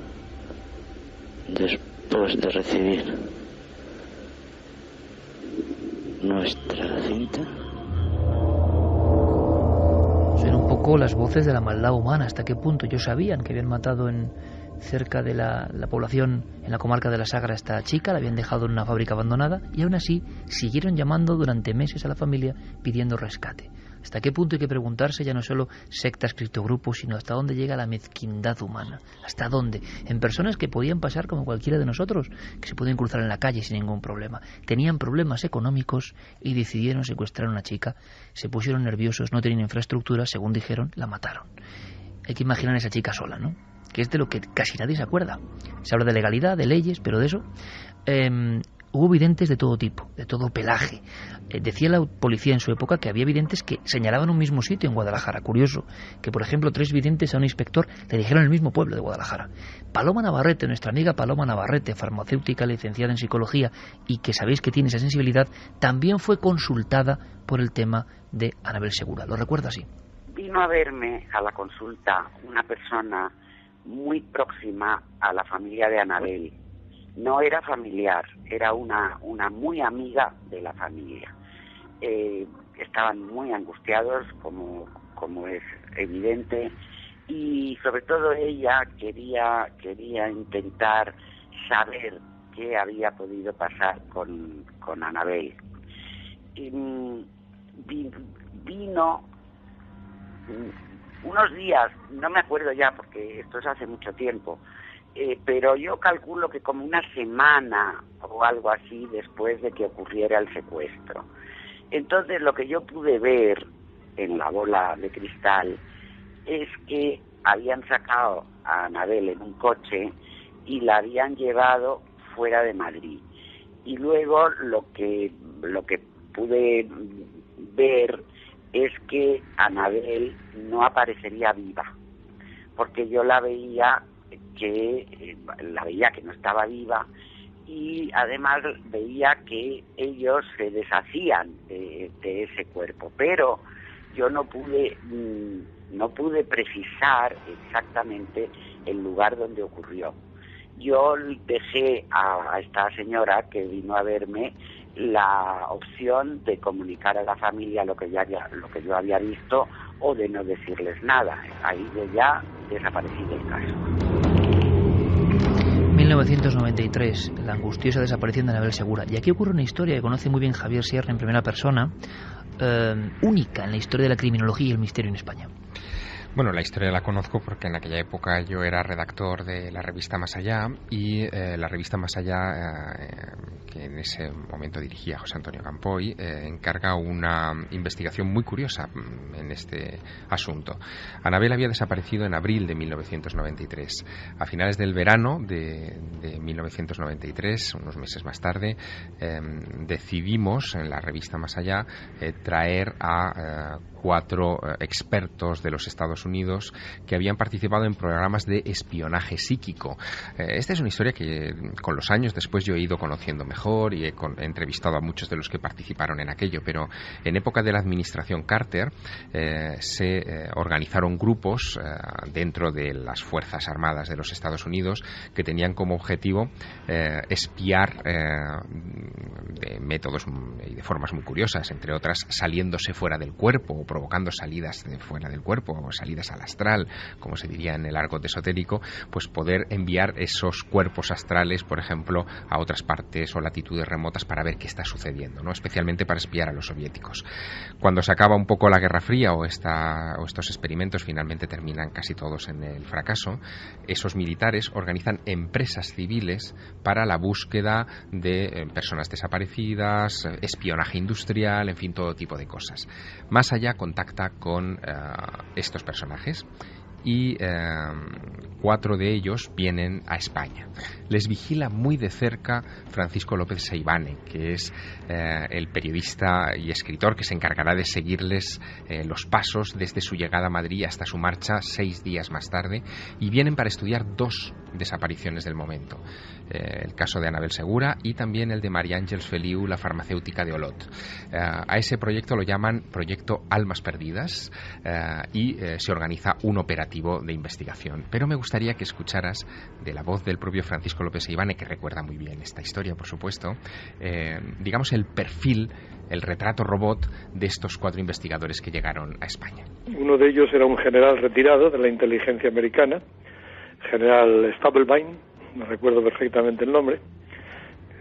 después de recibir nuestra cinta, son un poco las voces de la maldad humana. ¿Hasta qué punto? Ellos sabían que habían matado cerca de la población, en la comarca de la Sagra, a esta chica, la habían dejado en una fábrica abandonada, y aún así siguieron llamando durante meses a la familia pidiendo rescate. ¿Hasta qué punto? Hay que preguntarse, ya no solo sectas, criptogrupos, sino hasta dónde llega la mezquindad humana. ¿Hasta dónde? En personas que podían pasar como cualquiera de nosotros, que se podían cruzar en la calle sin ningún problema. Tenían problemas económicos y decidieron secuestrar a una chica. Se pusieron nerviosos, no tenían infraestructura, según dijeron, la mataron. Hay que imaginar a esa chica sola, ¿no? Que es de lo que casi nadie se acuerda. Se habla de legalidad, de leyes, pero de eso... Hubo videntes de todo tipo, de todo pelaje. Decía la policía en su época que había videntes que señalaban un mismo sitio en Guadalajara. Curioso, que por ejemplo 3 videntes a un inspector le dijeron el mismo pueblo de Guadalajara. Paloma Navarrete, nuestra amiga Paloma Navarrete, farmacéutica, licenciada en psicología, y que sabéis que tiene esa sensibilidad, también fue consultada por el tema de Anabel Segura. ¿Lo recuerda así? Vino a verme a la consulta una persona muy próxima a la familia de Anabel. No era familiar, era una muy amiga de la familia. Estaban muy angustiados, como es evidente, y sobre todo ella quería intentar saber qué había podido pasar con Anabel. Vino unos días, no me acuerdo ya porque esto es hace mucho tiempo, pero yo calculo que como una semana o algo así después de que ocurriera el secuestro. Entonces lo que yo pude ver en la bola de cristal es que habían sacado a Anabel en un coche y la habían llevado fuera de Madrid. Y luego lo que pude ver es que Anabel no aparecería viva, porque yo la veía que no estaba viva, y además veía que ellos se deshacían de ese cuerpo, pero yo no pude precisar exactamente el lugar donde ocurrió. Yo dejé a esta señora que vino a verme la opción de comunicar a la familia lo que yo había visto, o de no decirles nada. Ahí yo ya desaparecí del caso. 1993, la angustiosa desaparición de Anabel Segura. Y aquí ocurre una historia que conoce muy bien Javier Sierra en primera persona, única en la historia de la criminología y el misterio en España. Bueno, la historia la conozco porque en aquella época yo era redactor de la revista Más Allá, y la revista Más Allá, que en ese momento dirigía José Antonio Campoy, encarga una investigación muy curiosa en este asunto. Anabel había desaparecido en abril de 1993. A finales del verano de 1993, unos meses más tarde, decidimos en la revista Más Allá traer a 4 expertos de los Estados Unidos que habían participado en programas de espionaje psíquico. Esta es una historia que con los años después yo he ido conociendo mejor y he entrevistado a muchos de los que participaron en aquello, pero en época de la administración Carter se organizaron grupos dentro de las Fuerzas Armadas de los Estados Unidos que tenían como objetivo espiar de métodos y de formas muy curiosas, entre otras saliéndose fuera del cuerpo o provocando salidas de fuera del cuerpo o salidas al astral, como se diría en el argot esotérico, pues poder enviar esos cuerpos astrales, por ejemplo, a otras partes o latitudes remotas para ver qué está sucediendo, ¿no? Especialmente para espiar a los soviéticos. Cuando se acaba un poco la Guerra Fría o estos experimentos finalmente terminan casi todos en el fracaso, esos militares organizan empresas civiles para la búsqueda de personas desaparecidas, espionaje industrial, en fin, todo tipo de cosas. Más allá contacta con estos personajes y 4 de ellos vienen a España. Les vigila muy de cerca Francisco López Seivane, que es el periodista y escritor que se encargará de seguirles los pasos desde su llegada a Madrid hasta su marcha 6 días más tarde, y vienen para estudiar 2 desapariciones del momento. El caso de Anabel Segura y también el de María Ángeles Feliu, la farmacéutica de Olot. A ese proyecto lo llaman Proyecto Almas Perdidas y se organiza un operativo de investigación. Pero me gustaría que escucharas de la voz del propio Francisco López Seivane, que recuerda muy bien esta historia, por supuesto, digamos el perfil, el retrato robot de estos 4 investigadores que llegaron a España. Uno de ellos era un general retirado de la inteligencia americana, general Stubblebine, no recuerdo perfectamente el nombre,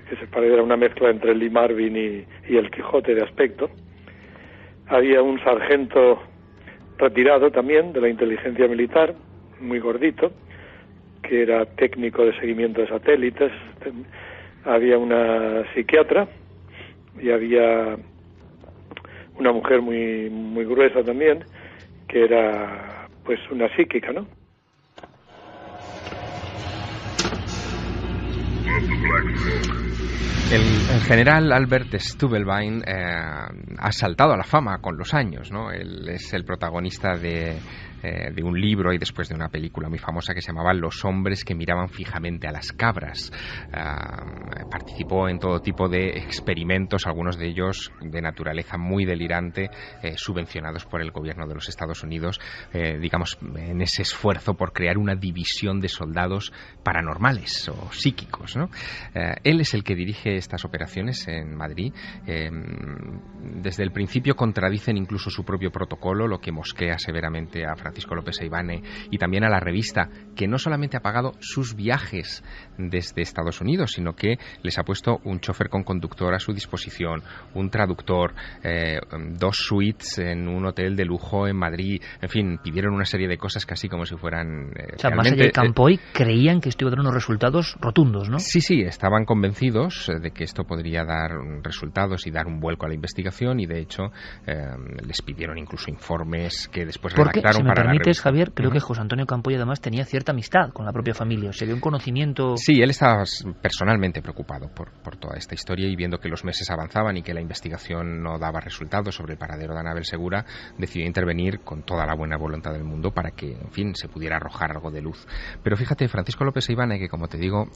que se parecía, era una mezcla entre Lee Marvin y el Quijote de aspecto. Había un sargento retirado también de la inteligencia militar, muy gordito, que era técnico de seguimiento de satélites. Había una psiquiatra y había una mujer muy, muy gruesa también, que era pues una psíquica, ¿no? El general Albert Stubblebine ha saltado a la fama con los años, ¿no? Él es el protagonista de un libro y después de una película muy famosa que se llamaba Los hombres que miraban fijamente a las cabras. Participó en todo tipo de experimentos, algunos de ellos de naturaleza muy delirante, subvencionados por el gobierno de los Estados Unidos, digamos, en ese esfuerzo por crear una división de soldados paranormales o psíquicos, ¿no? Él es el que dirige estas operaciones en Madrid. Desde el principio contradicen incluso su propio protocolo, lo que mosquea severamente a Francisco López Seivane y también a la revista, que no solamente ha pagado sus viajes desde Estados Unidos, sino que les ha puesto un chofer con conductor a su disposición, un traductor, 2 suites en un hotel de lujo en Madrid, en fin, pidieron una serie de cosas casi como si fueran... o sea, más allá de Campoy, creían que esto iba a dar unos resultados rotundos, ¿no? Sí, estaban convencidos de que esto podría dar resultados y dar un vuelco a la investigación, y de hecho les pidieron incluso informes que después redactaron para la revista. Permites, Javier, creo que José Antonio Campoy además tenía cierta amistad con la propia familia, o sea, había un conocimiento... Sí, él estaba personalmente preocupado por toda esta historia, y viendo que los meses avanzaban y que la investigación no daba resultados sobre el paradero de Anabel Segura, decidió intervenir con toda la buena voluntad del mundo para que, en fin, se pudiera arrojar algo de luz. Pero fíjate, Francisco López Seivane, que como te digo,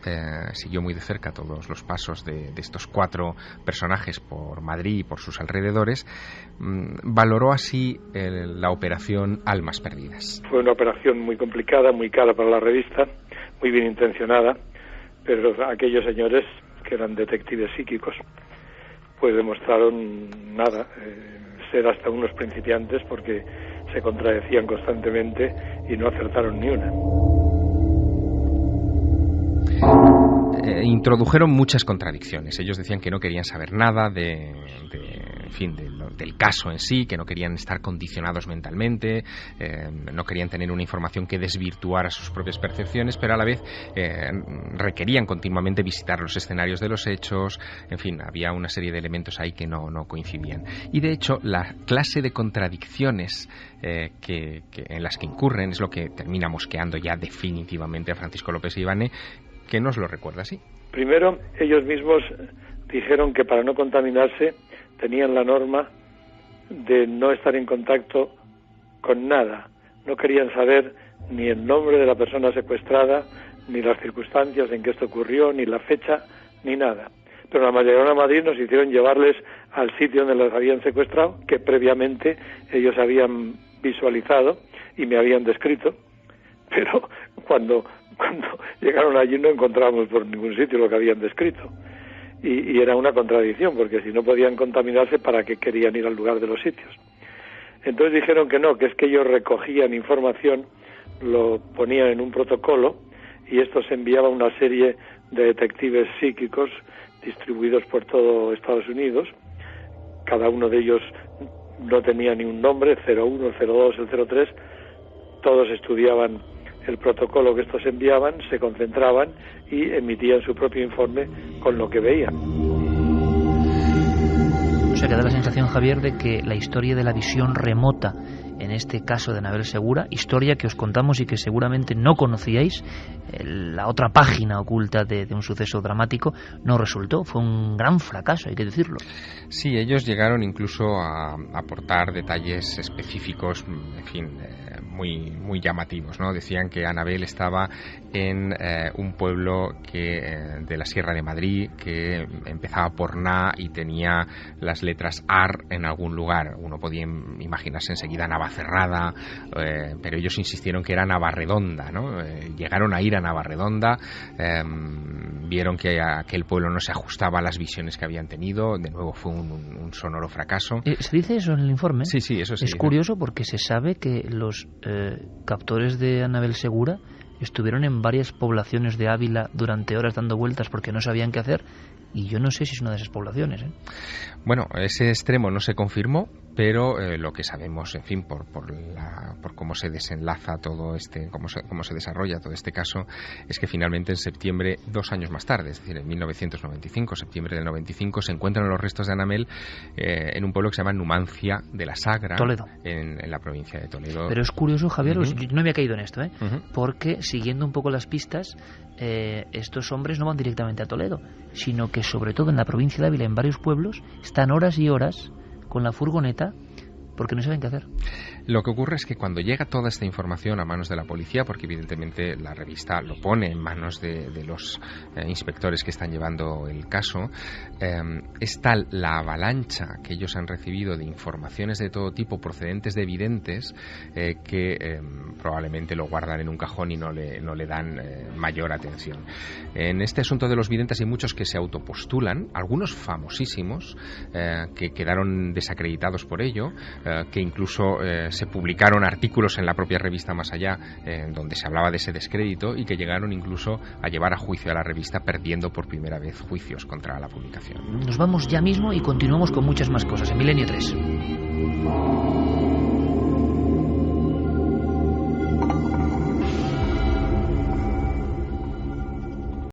siguió muy de cerca todos los pasos de estos 4 personajes por Madrid y por sus alrededores, valoró así la operación Almas Perdidas. Fue una operación muy complicada, muy cara para la revista, muy bien intencionada, pero aquellos señores, que eran detectives psíquicos, pues demostraron ser hasta unos principiantes, porque se contradecían constantemente y no acertaron ni una. Introdujeron muchas contradicciones. Ellos decían que no querían saber nada del caso en sí, que no querían estar condicionados mentalmente, no querían tener una información que desvirtuara sus propias percepciones, pero a la vez requerían continuamente visitar los escenarios de los hechos. En fin, había una serie de elementos ahí que no coincidían. Y de hecho, la clase de contradicciones en las que incurren es lo que termina mosqueando ya definitivamente a Francisco López Seivane, que nos lo recuerda así. Primero, ellos mismos dijeron que para no contaminarse tenían la norma de no estar en contacto con nada. No querían saber ni el nombre de la persona secuestrada, ni las circunstancias en que esto ocurrió, ni la fecha, ni nada. Pero la llegaron a Madrid, nos hicieron llevarles al sitio donde las habían secuestrado, que previamente ellos habían visualizado y me habían descrito, pero cuando llegaron allí no encontramos por ningún sitio lo que habían descrito. Y era una contradicción, porque si no podían contaminarse, ¿para qué querían ir al lugar de los sitios? Entonces dijeron que no, que es que ellos recogían información, lo ponían en un protocolo, y esto se enviaba a una serie de detectives psíquicos distribuidos por todo Estados Unidos. Cada uno de ellos no tenía ni un nombre, 01, el 02, el 03, todos estudiaban el protocolo que estos enviaban, se concentraban y emitían su propio informe con lo que veían. O sea, que da la sensación, Javier, de que la historia de la visión remota, en este caso de Anabel Segura, historia que os contamos y que seguramente no conocíais, la otra página oculta de un suceso dramático, no resultó. Fue un gran fracaso, hay que decirlo. Sí, ellos llegaron incluso a aportar detalles específicos, en fin, muy llamativos, ¿no? Decían que Anabel estaba en un pueblo de la Sierra de Madrid, que empezaba por Na y tenía las letras AR en algún lugar. Uno podía imaginarse enseguida Navacerrada, pero ellos insistieron que era Navarredonda, ¿no? Llegaron a ir a Navarredonda, vieron que aquel pueblo no se ajustaba a las visiones que habían tenido. De nuevo fue un sonoro fracaso. ¿Se dice eso en el informe? Sí, eso sí. Es curioso porque se sabe que los captores de Anabel Segura estuvieron en varias poblaciones de Ávila durante horas dando vueltas porque no sabían qué hacer, y yo no sé si es una de esas poblaciones, ¿eh? Bueno, ese extremo no se confirmó, pero lo que sabemos, en fin, por cómo se desenlaza todo cómo se desarrolla todo este caso, es que finalmente en septiembre, 2 años más tarde, es decir, en 1995, septiembre del 95, se encuentran los restos de Anabel en un pueblo que se llama Numancia de la Sagra, Toledo, en la provincia de Toledo. Pero es curioso, Javier, yo no había caído en esto, porque siguiendo un poco las pistas, estos hombres no van directamente a Toledo, sino que sobre todo en la provincia de Ávila, en varios pueblos, están horas y horas con la furgoneta porque no saben qué hacer. Lo que ocurre es que cuando llega toda esta información a manos de la policía, porque evidentemente la revista lo pone en manos de los inspectores que están llevando el caso, es tal la avalancha que ellos han recibido de informaciones de todo tipo procedentes de videntes que probablemente lo guardan en un cajón y no le dan mayor atención. En este asunto de los videntes hay muchos que se autopostulan, algunos famosísimos que quedaron desacreditados por ello, que incluso se publicaron artículos en la propia revista Más Allá donde se hablaba de ese descrédito y que llegaron incluso a llevar a juicio a la revista, perdiendo por primera vez juicios contra la publicación. Nos vamos ya mismo y continuamos con muchas más cosas en Milenio 3.